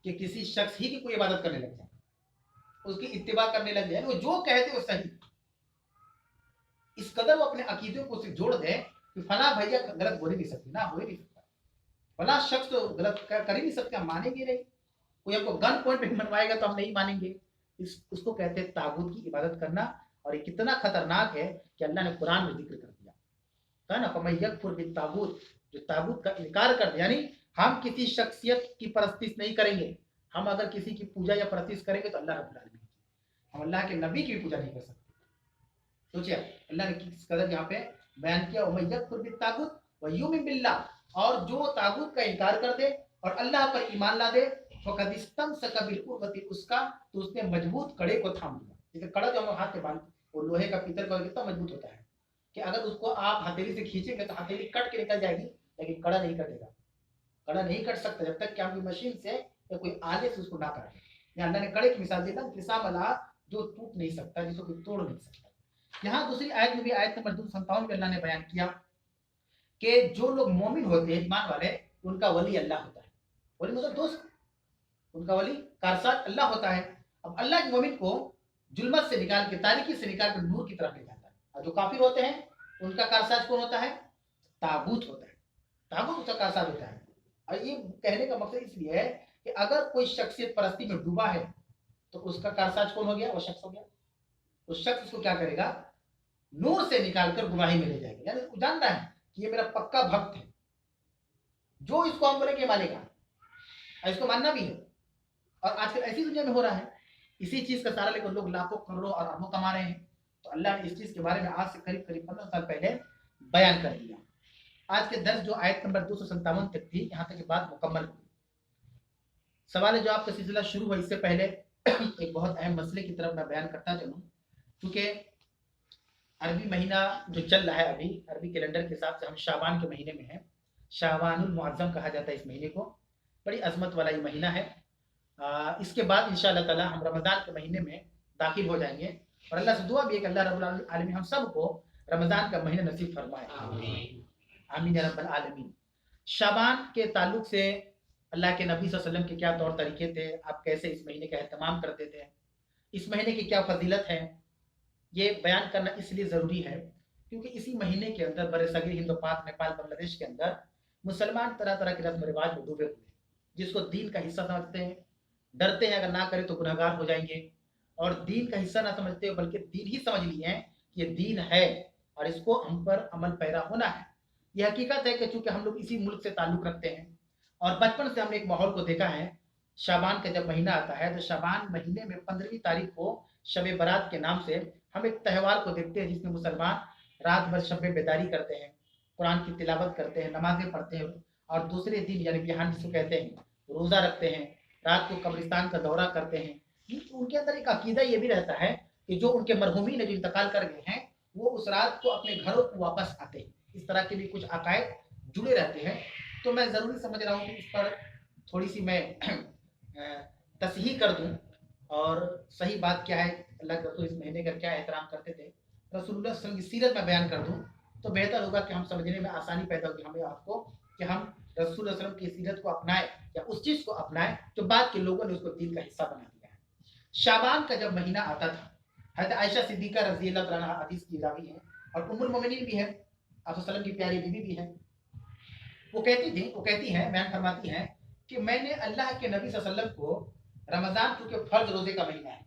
कि किसी शख्स ही की कोई इबादत करने लग जाए, उसकी इत्तिबा करने लग जाए, वो जो कहते वो सही, इस कदर वो अपने अकीदे को उसे जोड़ दे कि फला भैया गलत बोल ही नहीं सकती, ना हो ही नहीं सकता, फला शख्स तो गलत कर ही नहीं सकते, हम मानेंगे नहीं, कोई हमको गन पॉइंट पे मनवाएगा तो हम नहीं मानेंगे। उसको कहते हैं तागूत की इबादत करना। और ये कितना खतरनाक है कि अल्लाह ने कुरान में जिक्र कर दिया, कहा ना फमन यकफुर बित्तागूत, जो तागूत का इनकार कर दे, यानी हम किसी शख्सियत की परस्तिश नहीं करेंगे, हम अगर किसी की पूजा या परस्तिश करेंगे तो अल्लाह रब्बुल आलमीन की, हम अल्लाह के नबी की भी पूजा नहीं कर सकते। सोचिए अल्लाह ने किस कदर यहाँ पे बयान किया, वमन यकफुर बित्तागूत व युमिन बिल्लाह, और जो तागूत का इनकार कर दे और अल्लाह पर ईमान ला दे, फकद इस्तमसक बिल उर्वति उसका, तो उसने मजबूत कड़े को थाम लिया। जैसे कड़ा जो हम हाथ में बांध, वो लोहे का पीतल का कितना मजबूत होता है कि अगर उसको आप हथेली से खींचेंगे तो हथेली कट के निकल जाएगी, लेकिन कड़ा नहीं कटेगा, कड़ा नहीं कट सकता जब तक कि आप मशीन से या कोई आले से उसको ना काटे। अल्लाह ने कड़े की मिसाल दी ना, किसाम अला जो टूट नहीं सकता, जिसको कोई तोड़ नहीं सकता। यहाँ दूसरी आयत में भी, आयत नंबर 257 में अल्लाह ने बयान किया कि जो लोग मोमिन होते हैं, ईमान वाले, उनका वली अल्लाह होता है। वली मतलब दोस्त, उनका वली कारसाज अल्लाह होता है। अब अल्लाह के मोमिन को जुल्मत से निकाल के, तारीकी से निकाल कर नूर की तरफ ले जाता है। और जो काफिर होते हैं उनका कारसाज कौन होता है? ताबूत होता है, ताबूत उसका कारसाज होता है। और ये कहने का मकसद इसलिए है कि अगर कोई शख्सियत परस्ती में डूबा है तो उसका कारसाज कौन हो गया? वो शख्स हो गया। उस शख्स उसको क्या करेगा? नूर से निकालकर गुनाही में ले जाएगा, यानी उसको जानता है कि ये मेरा पक्का भक्त है, जो इसको हम बोलेंगे मानेगा, और इसको मानना भी है। और आजकल ऐसी दुनिया में हो रहा है, इसी चीज का सारा लेकर लोग लाखों करोड़ों और अरबों कमा रहे हैं। तो अल्लाह ने इस चीज के बारे में आज से करीब करीब 15 साल पहले बयान कर दिया। आज के दर्स जो आयत नंबर 257 तक थी, यहाँ तक की बात मुकम्मल हुई। सवाल जवाब का सिलसिला शुरू हुआ, इससे पहले एक बहुत अहम मसले की तरफ मैं बयान करता चलूँ, क्योंकि अरबी महीना जो चल रहा है अभी, अरबी कैलेंडर के हिसाब से हम शाबान के महीने में हैं। शाबानुल मुअज्जम कहा जाता है इस महीने को, बड़ी अजमत वाला ये महीना है। इसके बाद इंशाअल्लाह ताला हम रमज़ान के महीने में दाखिल हो जाएंगे। और अल्लाह से दुआ भी है कि अल्लाह रब्बुल आलमीन हम सबको रमज़ान का महीना नसीब फरमाए, आमीन या रब्बल आलमीन। शाबान के ताल्लुक से अल्लाह के नबी सल्लल्लाहु अलैहि वसल्लम के क्या तौर तरीके थे, आप कैसे इस महीने का एहतमाम करते थे, इस महीने की क्या फजीलत है, ये बयान करना इसलिए ज़रूरी है क्योंकि इसी महीने के अंदर बरसगीर हिंद पाक नेपाल बांग्लादेश के अंदर मुसलमान तरह तरह के रस्म रिवाज में डूबे हुए, जिसको दीन का हिस्सा समझते हैं, डरते हैं अगर ना करें तो गुनहगार हो जाएंगे, और दीन का हिस्सा ना समझते हो बल्कि दीन ही समझ लिए हैं कि ये दीन है और इसको हम पर अमल पैरा होना है। ये हकीकत है कि चूंकि हम लोग इसी मुल्क से ताल्लुक़ रखते हैं और बचपन से हमने एक माहौल को देखा है। शाबान का जब महीना आता है तो शाबान महीने में 15वीं तारीख को शब बारात के नाम से हम एक त्यौहार को देखते हैं, जिसमें मुसलमान रात भर शब बेदारी करते हैं, कुरान की तिलावत करते हैं, नमाजें पढ़ते हैं और दूसरे दिन यानी बिहान जिसको कहते हैं रोज़ा रखते हैं, रात को कब्रिस्तान का दौरा करते हैं। उनके अंदर एक अकीदा ये भी रहता है कि जो उनके मरहूमीन जो इंतकाल कर गए हैं वो उस रात को अपने घरों को वापस आते हैं। इस तरह के भी कुछ अकायद जुड़े रहते हैं। तो मैं ज़रूरी समझ रहा हूँ कि इस पर थोड़ी सी मैं तसहीह कर दूँ और सही बात क्या है, अल्लाह के रसूल इस महीने का क्या एहतराम करते थे, रसूलुल्लाह सल्लल्लाहु अलैहि वसल्लम की सीरत में बयान कर दूँ तो बेहतर होगा कि हम समझने में आसानी पैदा होगी हमें आपको, कि हम रसूल सल्लल्लाहु अलैहि वसल्लम की सीरत को अपनाएं या उस चीज़ को अपनाएं जो बाद के लोगों ने उसको दीन का हिस्सा बना दिया है। शाबान का जब महीना आता था, हज़रत आयशा सिद्दीक़ा रज़ी अल्लाह तआला अन्हा हदीस की रावी है और उम्मुल मोमिनीन भी है, आप वसल्लम की प्यारी बीवी भी है। वो कहती हैं, बयान फरमाती हैं कि मैंने अल्लाह के नबी सल्लल्लाहु अलैहि वसल्लम को, रमज़ान चूँकि फ़र्ज़ रोज़े का महीना है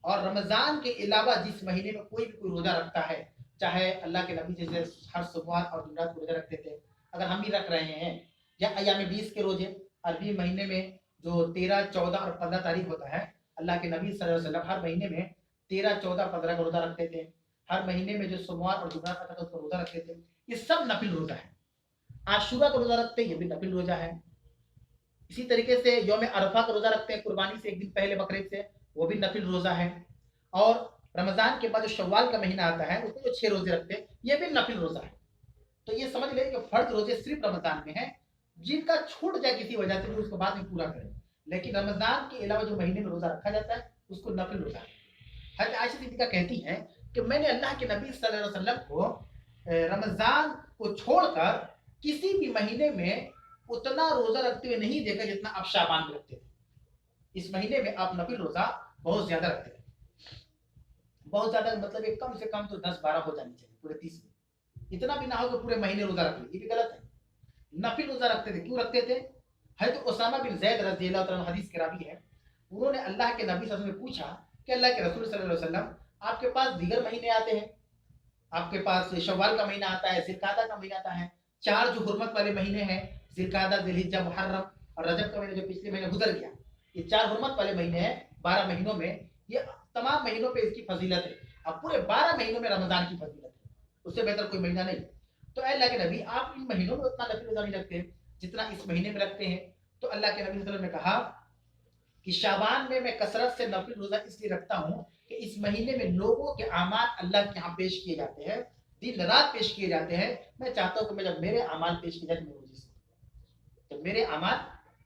और रमज़ान के अलावा जिस महीने में कोई भी कोई रोज़ा रखता है, चाहे अल्लाह के नबी जैसे हर सोमवार और जुमरात को रोज़ा रखते थे, अगर हम भी रख रहे हैं, या अय्याम 20 के रोजे अरबी महीने में जो 13, 14 और 15 तारीख होता है, अल्लाह के नबी सल्लल्लाहु अलैहि वसल्लम हर महीने में 13, 14, 15 का रोज़ा रखते थे। हर महीने में जो सोमवार और जुमरात आता था उसका रोज़ा रखते थे। ये सब नफिल रोज़ा है। आशूरा का रोज़ा रखते हैं, ये भी नफिल रोज़ा है। इसी तरीके से यौम अरफा का रोज़ा रखते हैं कुर्बानी से एक दिन पहले बकरीद से, वो भी नफिल रोज़ा है। और रमज़ान के बाद जो शव्वाल का महीना आता है उसमें जो 6 रोज़े रखते हैं ये भी नफिल रोज़ा है। तो ये समझ लें कि फ़र्ज़ रोज़े सिर्फ रमज़ान में है, जिनका छूट जाए किसी वजह से उसको बाद में पूरा करें, लेकिन रमज़ान के अलावा जो महीने में रोज़ा रखा जाता है उसको नफिल रोज़ा है। हज़रत आयशा सिद्दीक़ा कहती हैं कि मैंने अल्लाह के नबी सल्लल्लाहु अलैहि वसल्लम को रमज़ान को छोड़कर किसी भी महीने में उतना रोज़ा रखते हुए नहीं देखा जितना आप शाबान में रखते थे। इस महीने में आप नफिल रोज़ा बहुत ज़्यादा रखते थे। बहुत ज़्यादा मतलब एक कम से कम तो 10-12 हो जानी चाहिए पूरे 30 में, इतना भी ना हो कि पूरे महीने रोज़ा रख ले, ये भी गलत है। नफिल रोज़ा रखते थे। क्यों रखते थे? हज़रत उसामा बिन ज़ैद रज़ी अल्लाह तआला हदीस के रावी है, उन्होंने अल्लाह के नबी सल्लल्लाहु अलैहि वसल्लम से पूछा कि अल्लाह के रसूल सल्लल्लाहु अलैहि वसल्लम, आपके पास दीगर महीने आते हैं, आपके पास शव्वाल का महीना आता है, ज़िलक़ादा का महीना आता है, 4 जो हुर्मत वाले महीने हैं, ज़िलक़ादा, ज़िलहिज्जा, मुहर्रम और रजब का महीना जो पिछले महीने गुजर गया, ये 4 हुर्मत वाले महीने हैं 12 महीनों में, ये तमाम महीनों पे इसकी फजीलत है। अब पूरे 12 महीनों में रमज़ान की फजीलत है, उससे बेहतर कोई महीना नहीं। तो अल्लाह के नबी आप इन महीनों में उतना नफिल रोज़ा नहीं रखते जितना इस महीने में रखते हैं। तो अल्लाह के नबी सल्लल्लाहु अलैहि वसल्लम ने कहा कि शाबान में मैं कसरत से नफिल रोज़ा इसलिए रखता हूँ कि इस महीने में लोगों के अमाल अल्लाह के यहाँ पेश किए जाते हैं, दिन रात पेश किए जाते हैं। मैं चाहता हूँ कि मैं जब मेरे अमाल पेश किए जाए तो मैं रोजे से, जब मेरे अमाल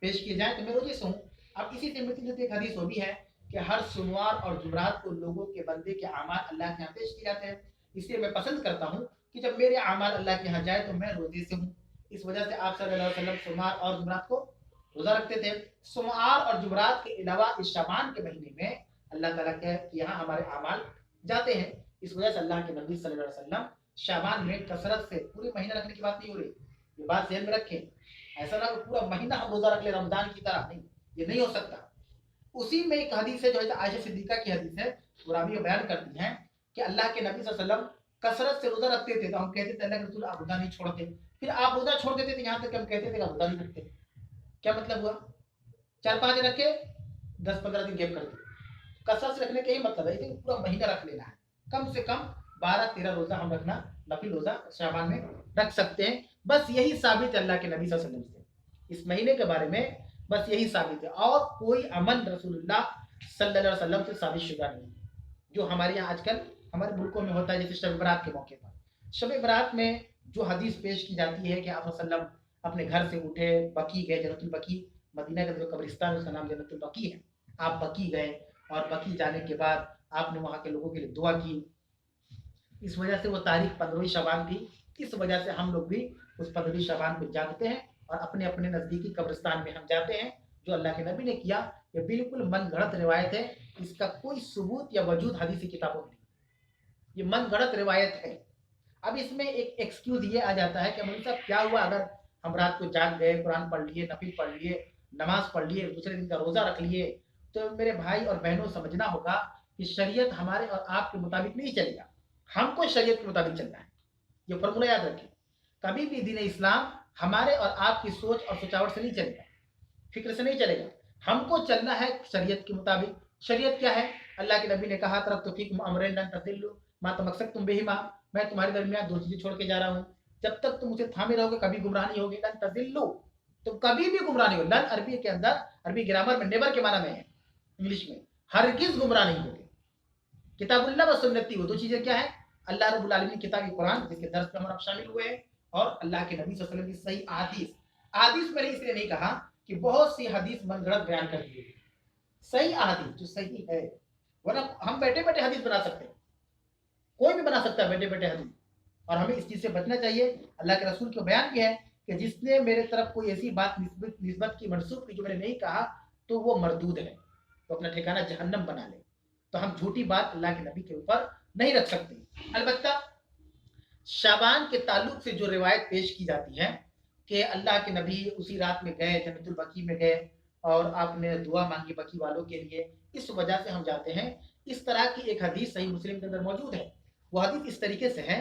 पेश किए जाए तो मैं रोजे से हूँ। अब इसी से मिलती जुलती एक हदीस वो भी है कि हर सोमवार और जुमरात को लोगों के बंदे के अमाल अल्लाह के यहाँ पेश किए जाते हैं, इसलिए मैं पसंद करता हूँ कि जब मेरे अमाल अल्लाह के यहाँ जाए तो मैं रोजे से हूँ। इस वजह से आप सल्लल्लाहु अलैहि वसल्लम सोमवार और जुमरात को रोजा रखते थे। सोमवार और जुमरात के अलावा इस शाबान के महीने में अल्लाह ताला के यहाँ हमारे अमाल जाते हैं। इस वजह से अल्लाह के नबी सल्लल्लाहु अलैहि वसल्लम शाबान में कसरत से, पूरे महीना रखने की बात नहीं हो रही, ये बात ध्यान में रखें। ऐसा ना कि पूरा महीना हम रोजा रख ले रमजान की तरह, नहीं, ये नहीं हो सकता। उसी में एक हदीस है जो है आयशा सिद्दीक़ा की हदीस है, वो रावी बयान करती हैं कि अल्लाह के नबी सल्लल्लाहु अलैहि वसल्लम कसरत से रोजा रखते थे, तो हम कहते थे अल्लाह के रसूल आप रोजा नहीं छोड़ते, फिर आप रोजा छोड़ देते थे, यहाँ तक हम कहते थे कि रोजा नहीं रखते। क्या मतलब हुआ? 4-5 रखे, 10-15 दिन गैप कर दिए। कसरत से रखने का ही मतलब है कि पूरा महीना रख लेना है, कम से कम 12-13 रोजा हम रखना, नफिल रोजा शाबान में रख सकते हैं। बस यही साबित है अल्लाह के नबी सल्लल्लाहु अलैहि वसल्लम से, इस महीने के बारे में बस यही साबित है, और कोई अमल रसूलुल्लाह सल्लल्लाहु अलैहि वसल्लम से साबित शुदा नहीं जो हमारे यहाँ आजकल हमारे मुल्कों में होता है। जैसे शब बरात के मौके पर, शब बरात में जो हदीस पेश की जाती है कि आप वसल्लम अपने घर से उठे, बकी गए, जन्नतुल बकी, मदीना का जो कब्रिस्तान है उसका नाम जन्नतुल बकी है, आप बकी गए और बकी जाने के बाद आपने वहाँ के लोगों के लिए दुआ की। इस वजह से वो तारीख 15वीं शबान थी, इस वजह से हम लोग भी उस 15वीं शबान को जानते हैं और अपने अपने नज़दीकी कब्रिस्तान में हम जाते हैं। जो अल्लाह के नबी ने किया ये बिल्कुल मन गढ़ंत रिवायत है, इसका कोई सबूत या वजूद हदीसी किताबों में नहीं, ये मन गढ़ंत रिवायत है। अब इसमें एक एक्सक्यूज ये आ जाता है कि मौलवी साहब क्या हुआ अगर हम रात को जाग गए, कुरान पढ़ लिए, नफिल पढ़ लिए, नमाज पढ़ लिए, दूसरे दिन का रोज़ा रख लिए। तो मेरे भाई और बहनों समझना होगा कि शरीयत हमारे और आपके मुताबिक नहीं चलेगा, हमको शरीयत के मुताबिक चलना है। ये फॉर्मूला याद रखें, कभी भी दीन इस्लाम हमारे और आपकी सोच और सोचावट से नहीं चलेगा, फिक्र से नहीं चलेगा, हमको चलना है शरीयत के मुताबिक। शरीयत क्या है? अल्लाह के नबी ने कहा तरफ तो फीकुम अमरैन लन तज़िल्लू मा तमस्सकतुम बिहिमा, मैं तुम्हारे दरमियान 2 चीजें छोड़ के जा रहा हूँ, जब तक तुम उसे थामे रहोगे कभी गुमराह नहीं होगे। लन तजिल्लु, तुम कभी भी गुमराह नहीं हो। लन अरबी के अंदर, अरबी ग्रामर में नेवर के माना में है, इंग्लिश में हरगिज गुमराह नहीं होगे। किताबुल्लाह व सुन्नती, वो दो चीजें क्या है? अल्लाह रब्बुल आलमीन किताब कुरान, जिसके दर्स में हम आप शामिल हुए हैं, और अल्लाह के नबी सल्लल्लाहु अलैहि वसल्लम की सही अहादीस। अहादीस मैंने इसलिए नहीं कहा कि बहुत सी हदीस मनगढ़ंत बयान कर दी है, सही अहादीस जो सही है, वरना हम बैठे बैठे हदीस बना सकते हैं, कोई भी बना सकता है बैठे बैठे हदीस। और हमें इस चीज से बचना चाहिए। अल्लाह के रसूल को बयान किया है कि जिसने मेरे तरफ कोई ऐसी बात निस्बत की, मनसूब की, जो मैंने नहीं कहा, तो वो मरदूद है, तो अपना ठिकाना जहन्नम बना ले। तो हम झूठी बात अल्लाह के नबी के ऊपर नहीं रख सकते। अलबत्ता शाबान के ताल्लुक से जो रिवायत पेश की जाती है कि अल्लाह के नबी उसी रात में गए, जन्नतुल बकी में गए और आपने दुआ मांगी बकी वालों के लिए, इस वजह से हम जाते हैं। इस तरह की एक हदीस सही मुस्लिम के अंदर मौजूद है। वो हदीस इस तरीके से है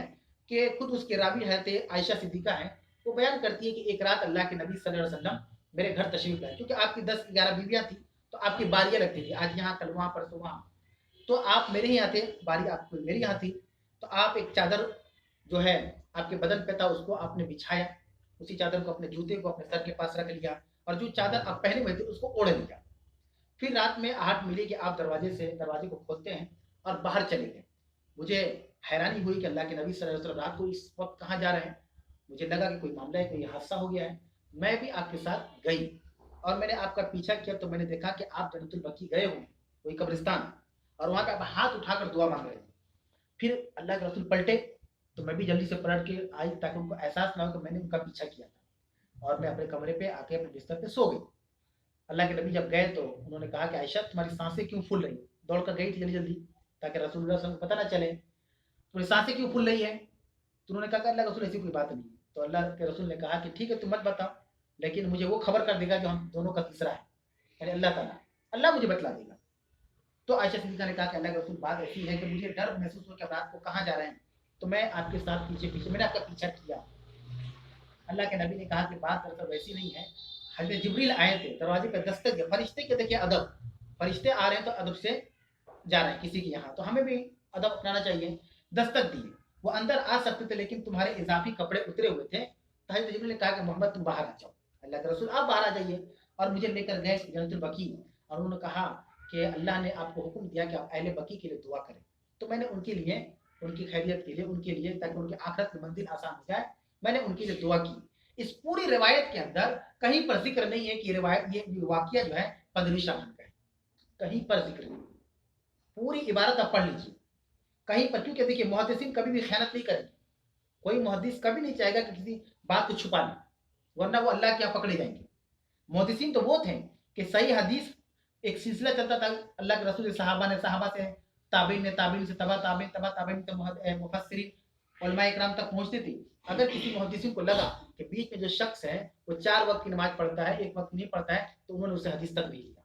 कि खुद उसके रावी हज़रत आयशा सिद्दीक़ा है, वो बयान करती है कि एक रात अल्लाह के नबी सल्लल्लाहु अलैहि वसल्लम मेरे घर तशरीफ लाए, क्योंकि आपकी 10-11 बीवियां थी, तो आपकी बारियां लगती थी, आज यहाँ कल वहाँ परसों वहाँ। तो आप मेरे यहाँ थे, बारी आपको मेरे यहाँ थी, तो आप एक चादर जो है आपके बदन पे था, उसको आपने बिछाया, उसी चादर को अपने जूते को अपने सर के पास रख लिया, और जो चादर आप पहने हुए थे उसको ओढ़ लिया। फिर रात में आहट मिली कि आप दरवाजे को खोलते हैं और बाहर चले गए। मुझे हैरानी हुई कि अल्लाह के नबी सल्लल्लाहु अलैहि वसल्लम रात को इस वक्त कहाँ जा रहे हैं। मुझे लगा कि कोई मामला है, कोई हादसा हो गया है। मैं भी आपके साथ गई और मैंने आपका पीछा किया, तो मैंने देखा कि आप जन्नतुल बकी गए हो, कोई कब्रिस्तान, और वहां पे आप हाथ उठाकर दुआ मांग रहे थे। फिर अल्लाह के रसूल पलटे, तो मैं भी जल्दी से पलट के आई, ताकि उनको एहसास ना हो कि मैंने उनका पीछा किया था, और मैं अपने कमरे पे आके अपने बिस्तर पे सो गई। अल्लाह के नबी जब गए तो उन्होंने कहा कि आयशा तुम्हारी सांसें क्यों फूल रही? दौड़ कर गई थी जल्दी जल्दी, ताकि रसूलुल्लाह सल्लल्लाहु अलैहि वसल्लम को पता ना चले तुम्हारी सांसें क्यों फूल रही है। तो उन्होंने कहा कि अल्लाह के रसूल ऐसी कोई बात नहीं। तो अल्लाह के रसूल ने कहा कि ठीक है तुम मत बताओ, लेकिन मुझे वो खबर कर देगा जो हम दोनों का तीसरा है, यानी अल्लाह ताला, अल्लाह मुझे बतला देगा। तो आयशा सिद्दीक़ा ने कहा कि अल्लाह के रसूल बात ऐसी है कि मुझे डर महसूस हो कि रात को कहाँ जा रहे हैं, तो मैं आपके साथ पीछे पीछे मैंने आपका पीछा किया। अल्लाह के नबी ने कहा कि बात दरअसल वैसी नहीं है। हज़रत जिब्रील आए थे, दरवाजे पर दस्तक दिया, फरिश्ते के देखिए अदब, फरिश्ते आ रहे हैं तो अदब से जा रहे हैं किसी के यहाँ, तो हमें भी अदब अपनाना चाहिए। दस्तक दिए, वो अंदर आ सकते थे, लेकिन तुम्हारे इजाफी कपड़े उतरे हुए थे, तो हज़रत जिब्रील ने कहा कि मोहम्मद तुम बाहर आ जाओ, अल्लाह के रसूल आप बाहर आ जाइए। और मुझे लेकर गए जन्नतुल बकी, और उन्होंने कहा कि अल्लाह ने आपको हुक्म दिया कि आप अहले बकी के लिए दुआ करें। तो मैंने उनके लिए, उनकी खैरियत के लिए, उनके लिए, ताकि उनकी आखिरत की मंजिल आसान हो जाए, मैंने उनके लिए दुआ की। इस पूरी रिवायत के अंदर कहीं पर जिक्र नहीं है कि रिवायत ये वाकया जो है 15वीं शाबान का है, कहीं पर जिक्र नहीं। पूरी इबारत आप पढ़ लीजिए कहीं पर, क्योंकि देखिए मुहद्दिसीन कभी भी खयानत नहीं करेंगे, कोई मुहद्दिस कभी नहीं चाहेगा कि किसी बात को छुपा लें, वरना वो अल्लाह के यहाँ पकड़े जाएंगे। मुहद्दिसीन तो वो थे कि सही हदीस एक सिलसिला चलता था, अल्लाह के रसूल सहाबा ने, सहाबा से ताबीन ने, ताबीन से तबा ताबीन, तबा ताबीन से मुफस्सिरीन उलमा इकराम तक पहुंचती थी। अगर किसी मुहद्दिसीन को लगा कि बीच में जो शख्स है वो 4 वक्त की नमाज पढ़ता है, 1 वक्त नहीं पढ़ता है, तो उन्होंने उसे हदीस तक भेज दिया।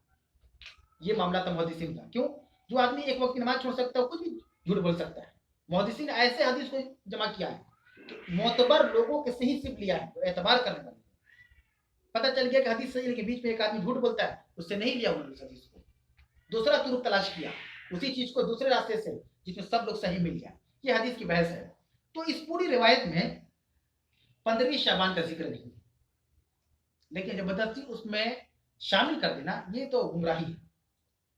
ये मामला था मुहद्दिसीन का। क्यों? जो आदमी 1 वक्त की नमाज छोड़ सकता है, कुछ भी झूठ बोल सकता है। मुहद्दिसीन ने ऐसे हदीस को जमा किया है कि मोतबर लोगों के सही सिर्फ लिया है, तो एतबार करने वाले, पता चल गया कि हदीस सही है, लेकिन बीच में एक आदमी झूठ बोलता है, उससे नहीं लिया उन्होंने उस हदीस को, दूसरा तुरुक तलाश किया उसी चीज को दूसरे रास्ते से, जिसमें सब लोग सही मिल गया। ये हदीस की बहस है। तो इस पूरी रिवायत में 15वीं शाबान का जिक्र नहीं, लेकिन जबरदस्ती उसमें शामिल कर देना ये तो गुमराही है,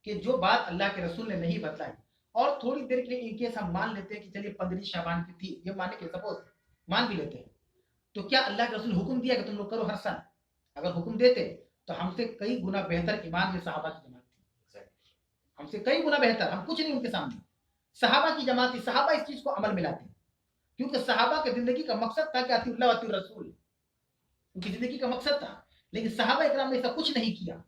कि जो बात अल्लाह के रसूल ने नहीं बतलाई। और थोड़ी देर के लिए इनकेस हम मान लेते हैं कि चलिए 15वीं शाबान की थी, ये माने कि सपोज मान भी लेते हैं, तो क्या अल्लाह के रसूल हुक्म दिया कि तुम लोग करो हर साल? अगर हुक्म देते तो हमसे कई गुना बेहतर ईमान में सहाबा की जमात थी, हमसे कई गुना बेहतर, हम कुछ नहीं उनके सामने। सहाबा की जमात थी, सहाबा इस चीज को अमल में लाते, क्योंकि सहाबा की जिंदगी का मकसद था कि अतिउल्लाह व अतिउर रसूल, उनकी जिंदगी का मकसद था। लेकिन सहाबा इकराम ने ऐसा कुछ नहीं किया।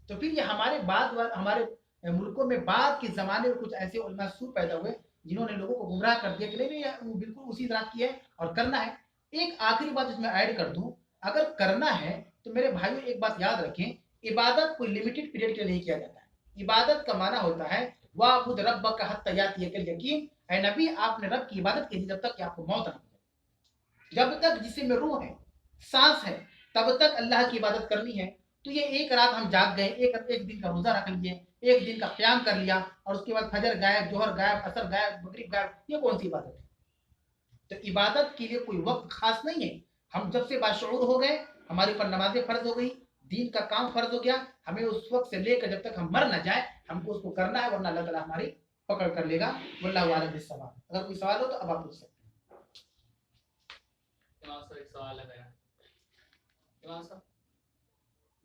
तो फिर ये हमारे बाद हमारे मुल्कों में बाद के जमाने में कुछ ऐसे उलमा सू पैदा हुए जिन्होंने लोगों को गुमराह कर दिया कि नहीं नहीं वो बिल्कुल उसी तरह की है और करना है। एक आखिरी बात इसमें ऐड कर दूं, अगर करना है तो मेरे भाइयों एक बात याद रखें, इबादत कोई लिमिटेड पीरियड के लिए नहीं किया जाता है। इबादत का माना होता है वाबुद रब्बक हत्ता यातियकल यकीन, ऐ नबी आपने रब की इबादत कीजिए जब तक कि आपको मौत ना हो जाए। जब तक जिस्म में रूह है, सांस है, तब तक अल्लाह की इबादत करनी है। तो ये एक रात हम जाग गए, एक दिन का रोजा रख लिए, एक दिन का क़याम कर लिया, और उसके बाद फजर गायब, जोहर गायब, असर गायब, मगरिब गायब, ये कौन सी इबादत है? تو عبادت کے لیے کوئی وقت خاص نہیں ہے. ہم جب سے باشعور ہو گئے, ہمارے اوپر نمازیں فرض ہو گئی, دین کا کام فرض ہو گیا, ہمیں اس وقت سے لے کر جب تک ہم مر نہ جائیں ہم کو اس کو کرنا ہے, ورنہ اللہ تعالیٰ ہماری پکڑ کر لے گا. واللہ اعلم بالصواب. اگر کوئی سوال ہو تو اب آپ پوچھ سکتے ہیں. امام صاحب ایک سوال ہے میرا. امام صاحب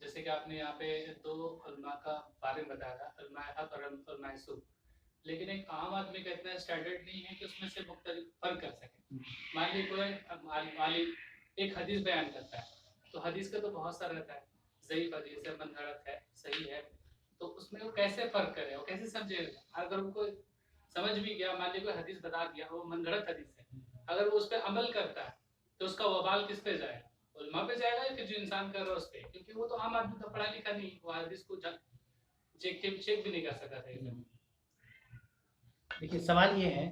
جیسے کہ آپ نے یہاں پہ دو علماء کا بارے میں بتایا تھا, علماء حق اور علماء سو, لیکن ایک عام آدمی کا اتنا اسٹینڈرڈ نہیں ہے کہ اس میں سے مختلف فرق کر سکے. مان لی کوئی عالم ایک حدیث بیان کرتا ہے, تو حدیث کا تو بہت سارا رہتا ہے, ضعیف حدیث ہے, من گھڑت ہے, صحیح ہے, تو اس میں وہ کیسے فرق کرے, وہ کیسے سمجھے گا؟ اگر ان کو سمجھ بھی گیا, مان لی کوئی حدیث بتا دیا وہ من گھڑت حدیث ہے, اگر وہ اس پہ عمل کرتا ہے تو اس کا وبال کس پہ جائے گا؟ علماء پہ جائے گا یا کہ جو انسان کر رہا ہے اس پہ؟ کیونکہ وہ تو عام آدمی تو پڑھا لکھا نہیں, وہ حدیث کو چیک بھی نہیں کر سکا تھا. دیکھیے سوال یہ ہے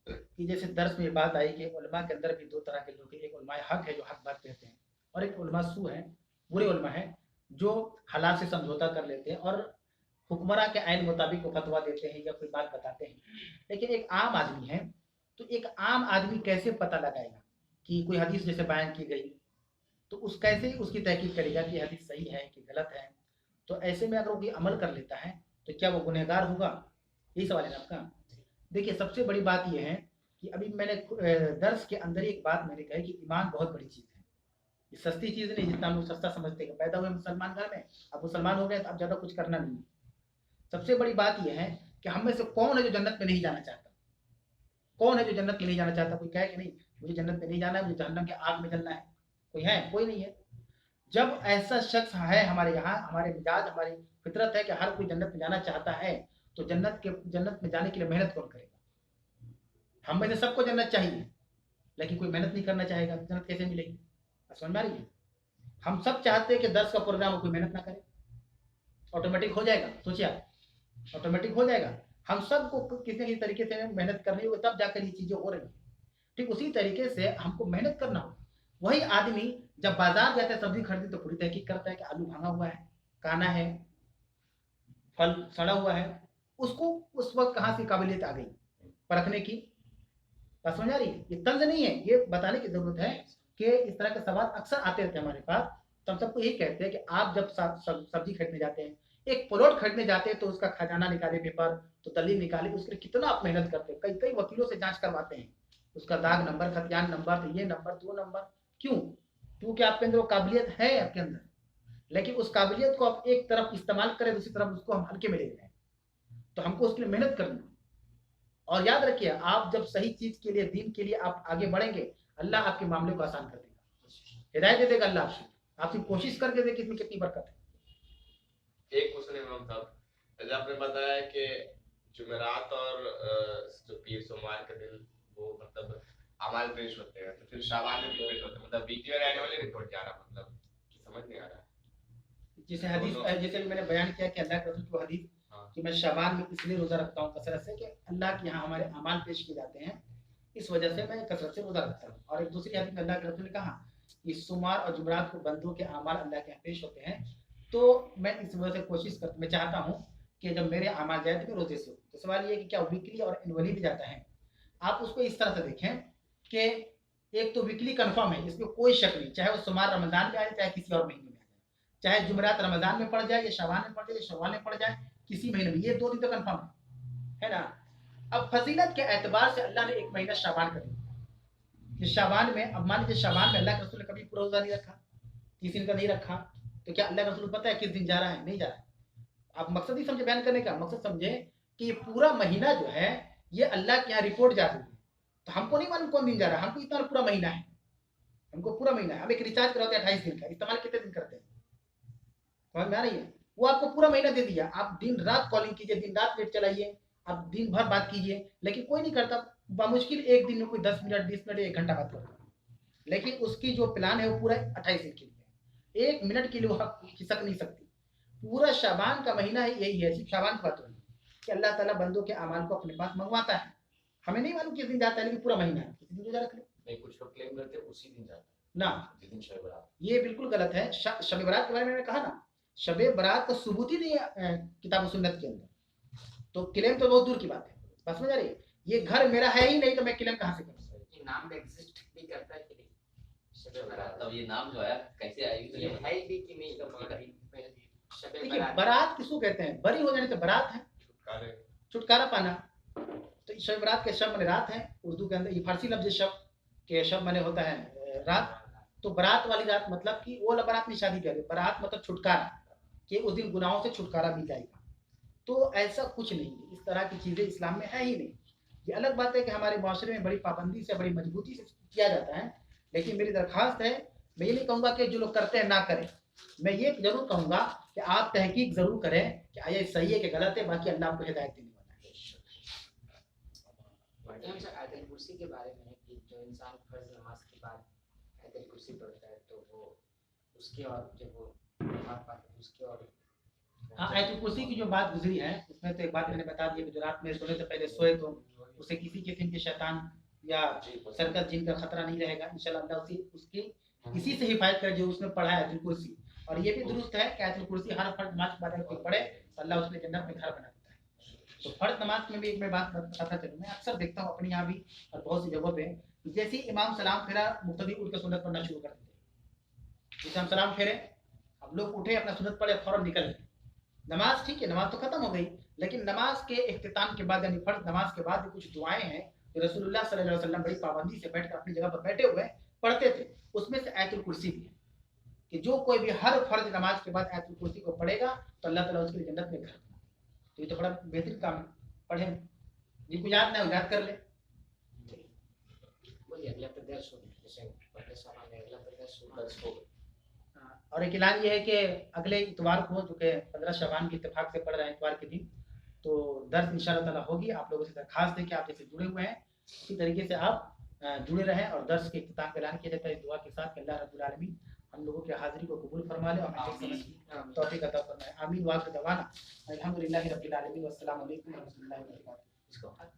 کہ جیسے درس میں یہ بات آئی کہ علماء کے اندر بھی دو طرح کے لوگ ہیں. ایک علماء حق ہے جو حق بات کہتے ہیں, اور ایک علماء سو ہیں, برے علماء ہیں جو حالات سے سمجھوتا کر لیتے ہیں اور حکمراں کے عین مطابق وہ فتویٰ دیتے ہیں یا کوئی بات بتاتے ہیں. لیکن ایک عام آدمی ہے, تو ایک عام آدمی کیسے پتہ لگائے گا کہ کوئی حدیث جیسے بیان کی گئی تو اس کیسے اس کی تحقیق کرے گا کہ حدیث صحیح ہے کہ غلط ہے؟ تو ایسے میں اگر وہ کوئی عمل کر لیتا ہے تو کیا وہ گنہگار ہوگا؟ یہی سوال ہے نا آپ کا. دیکھیے سب سے بڑی بات یہ ہے کہ ابھی میں نے درس کے اندر ایک بات میں نے کہی کہ ایمان بہت بڑی چیز ہے. یہ سستی چیز نہیں جتنا ہم لوگ سستا سمجھتے ہیں. پیدا ہوئے مسلمان گھر میں, اب مسلمان ہو گئے تو اب زیادہ کچھ کرنا نہیں ہے. سب سے بڑی بات یہ ہے کہ ہم میں سے کون ہے جو جنت میں نہیں جانا چاہتا؟ کون ہے جو جنت میں نہیں جانا چاہتا؟ کوئی کہے کہ نہیں مجھے جنت میں نہیں جانا ہے, مجھے جہنم کے آگ میں جلنا ہے. کوئی ہے؟ کوئی نہیں ہے. جب ایسا شخص ہے ہمارے یہاں, ہمارے مزاج ہماری فطرت ہے کہ ہر کوئی جنت میں جانا چاہتا ہے, تو جنت میں جانے کے لیے محنت کون کرے گا؟ ہم میں سے سب کو جنت چاہیے, لیکن کوئی محنت نہیں کرنا چاہے گا, جنت کیسے ملے گی؟ سمجھ میں آ رہی ہے؟ ہم سب چاہتے ہیں کہ درس کا پروگرام ہو, کوئی محنت نہ کرے, آٹومیٹک ہو جائے گا. سوچیے آپ, آٹومیٹک ہو جائے گا. ہم سب کو کسی نہ کسی طریقے سے محنت کرنی ہوگی, تب جا کر یہ چیزیں ہو رہی ہیں. ٹھیک اسی طریقے سے ہم کو محنت کرنا ہوگا. وہی آدمی جب بازار جاتا ہے سبزی خریدنے تو پوری تحقیق کرتا ہے کہ آلو بھاگا ہوا ہے, کانا ہے, پھل سڑا ہوا ہے. اس کو اس وقت کہاں سے قابلیت آ گئی پرکھنے کی؟ بات سمجھ آ رہی ہے؟ یہ طنز نہیں ہے, یہ بتانے کی ضرورت ہے کہ اس طرح کے سوال اکثر آتے رہتے ہیں ہمارے پاس. تو ہم سب کو یہی کہتے ہیں کہ آپ جب سبزی خریدنے جاتے ہیں, ایک پلاٹ خریدنے جاتے ہیں, تو اس کا خزانہ نکالے, پیپر تو دلیل نکالے, اس کے لیے کتنا آپ محنت کرتے ہیں, کئی وکیلوں سے جانچ کرواتے ہیں, اس کا داغ نمبر, خطیان نمبر, تو یہ نمبر, تو وہ نمبر. کیوں؟ کیونکہ آپ کے اندر وہ قابلیت ہے آپ کے اندر, لیکن اس قابلیت کو آپ ایک طرف استعمال کریں, دوسری طرف اس کو ہم ہلکے میں لے لیں. تو ہم کو اس کے لیے محنت کرنی. اور یاد رکھیے, آپ جب صحیح چیز کے لیے, دین کے لیے آپ آگے بڑھیں گے, اللہ آپ کے معاملے کو آسان کر دے گا, ہدایت دے دے گا اللہ آپ کی کوشش کر کے دیکھ اس میں کتنی برکت ہے. ایک کوشچن امام صاحب, جیسے آپ نے بتایا کہ جمعرات اور جو پیر سوموار کے دن وہ مطلب اعمال پیش ہوتے ہیں, تو پھر شعبان میں بھی پیش ہوتے ہیں, مطلب ویکلی اور اینولی رپورٹ کیا رہا, مطلب سمجھ نہیں آ رہا. جیسے حدیث, جیسے میں نے بیان کیا کہ اللہ کے رسول کی حدیث کہ میں شعبان میں اس لیے روزہ رکھتا ہوں کثرت سے کہ اللہ کے یہاں ہمارے اعمال پیش کیے جاتے ہیں, اس وجہ سے میں کثرت سے روزہ رکھتا ہوں. اور ایک دوسری حدیث میں اللہ کے رسول نے کہا کہ سوموار اور جمعرات کو بندوں کے اعمال اللہ کے یہاں پیش ہوتے ہیں, تو میں اس وجہ سے کوشش کرتا, میں چاہتا ہوں کہ جب میرے اعمال جائے تو میں روزے سے ہوں. تو سوال یہ ہے کہ کیا ویکلی اور انولی بھی جاتا ہے؟ آپ اس کو اس طرح سے دیکھیں کہ ایک تو ویکلی کنفرم ہے, اس میں کوئی شک نہیں, چاہے وہ سوموار رمضان میں آ جائے, چاہے کسی اور مہینے میں آ جائے, چاہے جمعرات رمضان میں پڑ جائے یا شعبان میں پڑ جائے یا شوال میں پڑ جائے, کسی مہینے میں, یہ 2 دن تو کنفرم ہے نا. اب فضیلت کے اعتبار سے اللہ نے ایک مہینہ شعبان کر دیا کہ شعبان میں, اب مان لیجیے شعبان میں اللہ کے رسول نے کبھی پورا روزہ نہیں رکھا, 30 دن کا نہیں رکھا, تو کیا اللہ کے رسول کو پتہ ہے کس دن جا رہا ہے؟ نہیں جا رہا ہے. آپ مقصد ہی سمجھے بیان کرنے کا, مقصد سمجھے کہ یہ پورا مہینہ جو ہے یہ اللہ کے یہاں رپورٹ جا رہی ہے, تو ہم کو نہیں معلوم کون دن جا رہا ہے, ہم کو اتنا پورا مہینہ ہے, ہم کو پورا مہینہ ہے. ہم ایک ریچارج کراتے ہیں 28 دن کا, استعمال کتنے دن کرتے ہیں؟ سمجھ میں آ رہی ہے؟ وہ آپ کو پورا مہینہ دے دیا, آپ دن رات کالنگ کیجیے, دن رات نیٹ چلائیے, آپ دن بھر بات کیجیے, لیکن کوئی نہیں کرتا. بمشکل ایک دن میں کوئی 10 منٹ 20 منٹ 1 گھنٹہ بات کرتا ہے, لیکن اس کی جو پلان ہے وہ پورا 28 دن کے لیے ہے, 1 منٹ کے لیے وہ کھسک نہیں سکتی. پورا شعبان کا مہینہ ہے, یہی ہے, صرف شعبان کی بات ہو رہی ہے کہ اللہ تعالیٰ بندوں کے اعمال کو اپنے پاس منگواتا ہے. ہمیں نہیں معلوم کس دن جاتا ہے, لیکن پورا مہینہ ہے, کسی دن روزہ رکھ لیں. نہیں, کچھ لوگ کلیم کرتے ہیں اسی دن جاتا ہے نا, جس دن شب برات. یہ بالکل غلط ہے. شب برات کے بارے میں کہا نا, شب برات کا ثبوت ہی نہیں ہے کتاب و سنت کے اندر, تو کلیم تو بہت دور کی بات ہے. بس سمجھ آ رہی ہے؟ یہ گھر میرا ہے ہی نہیں تو میں کلیم کہاں سے کروں؟ नाम एग्जिस्ट भी करता है कि नहीं? शबे बारात तब ये नाम जो है कैसे आई ये है भी कि नहीं? शबे देखिए बारात बारात किसको कहते हैं? बरी हो जाने से बारात है, छुटकारे छुटकारा पाना। तो शब बारात के शब्द माने रात है, उर्दू के अंदर ये फारसी लफ्ज शब के शब्द माने होता है रात। तो बारात वाली रात मतलब कि वो बारात में शादी करे, बारात मतलब छुटकारा, कि उस दिन गुनाहों से छुटकारा मिल जाएगा। तो ऐसा कुछ नहीं है, इस तरह की चीज़ें इस्लाम में है ही नहीं। ये अलग बात है कि हमारे माशरे में बड़ी पाबंदी से, बड़ी मजबूती से किया जाता है, लेकिन मेरी दरख्वास्त है, मैं ये नहीं कहूँगा कि जो लोग करते हैं ना करें, मैं ये जरूर कहूँगा कि आप तहकीक ज़रूर करें कि आया सही है कि गलत है, बाकी अल्लाह आपको हिदायत देने वाला है। मरजाम से आयतल कुर्सी के बारे में कि जो इंसान फर्ज नमाज के बाद आयतल कुर्सी पढ़ता है तो वो उसके और जब वो नमाज पढ़ता है उसके और हाँ, आयतुल कुर्सी की जो बात गुजरी है उसमें तो एक बात मैंने बता दी है, जो रात में सोने से पहले सोए तो उसे किसी किस्म के शैतान या सरकस जिन का खतरा नहीं रहेगा। इंशाल्लाह अल्लाह उसकी इसी से हिफायत करे जो उसने पढ़ा है आयतुल कुर्सी। और ये भी दुरुस्त है कि आयतुल कुर्सी हर फर्ज नमाज के बाद कोई पढ़े तो अल्लाह उसके जन्नत में घर बना देता है। तो फर्ज नमाज में भी एक मैं बात बताता चलूँ, मैं अक्सर देखता हूँ अपने यहाँ भी और बहुत सी जगहों पे, जैसे ही इमाम सलाम फेरा मुक्तदी उठ के सुन्नत पढ़ना शुरू कर देते हैं। जैसे हम सलाम फेरे, अब लोग उठे अपना सुन्नत पढ़े फौरन निकल गए। नमाज ठीक है, नमाज तो खत्म हो गई, लेकिन नमाज के इख्तिताम के बाद यानी फर्ज नमाज के बाद भी कुछ दुआएं हैं जो रसूलुल्लाह सल्लल्लाहु अलैहि वसल्लम बड़ी पाबंदी से बैठकर अपनी जगह पर बैठे हुए पढ़ते थे। उसमें से आयतुल कुर्सी भी है कि जो कोई भी हर फर्ज नमाज के बाद आयतुल कुर्सी को पढ़ेगा तो अल्लाह ताला उसके लिए जन्नत में घर बना। तो ये तो बड़ा बेहतरीन काम है, पढ़ें, जिनको याद ना हो याद कर ले। बोलिए अगला प्रदर्श हो जैसे पहले सवाल है, अगला प्रदर्श हो। और एक ऐलान ये है कि अगले इतवार को जो कि 15 शबान के इत्तेफाक से पड़ रहा है इतवार के दिन, तो दर्स इंशाअल्लाह ताला होगी। आप लोगों से दरखास्त है कि आप जैसे जुड़े हुए हैं इसी तरीके से आप जुड़े रहें और दर्स के इख्तिताम का ऐलान किया जाता है इस दुआ के साथ कि अल्लाह रब्बुल आलमीन हम लोगों की हाजिरी को कबूल फरमा ले और हमें समझ की तौफीक अता फरमाए। आमीन। वाखिर दवाना अल्हम्दुलिल्लाहि रब्बिल आलमीन। वस्सलामु अलैकुम व रहमतुल्लाहि व बरकातहू।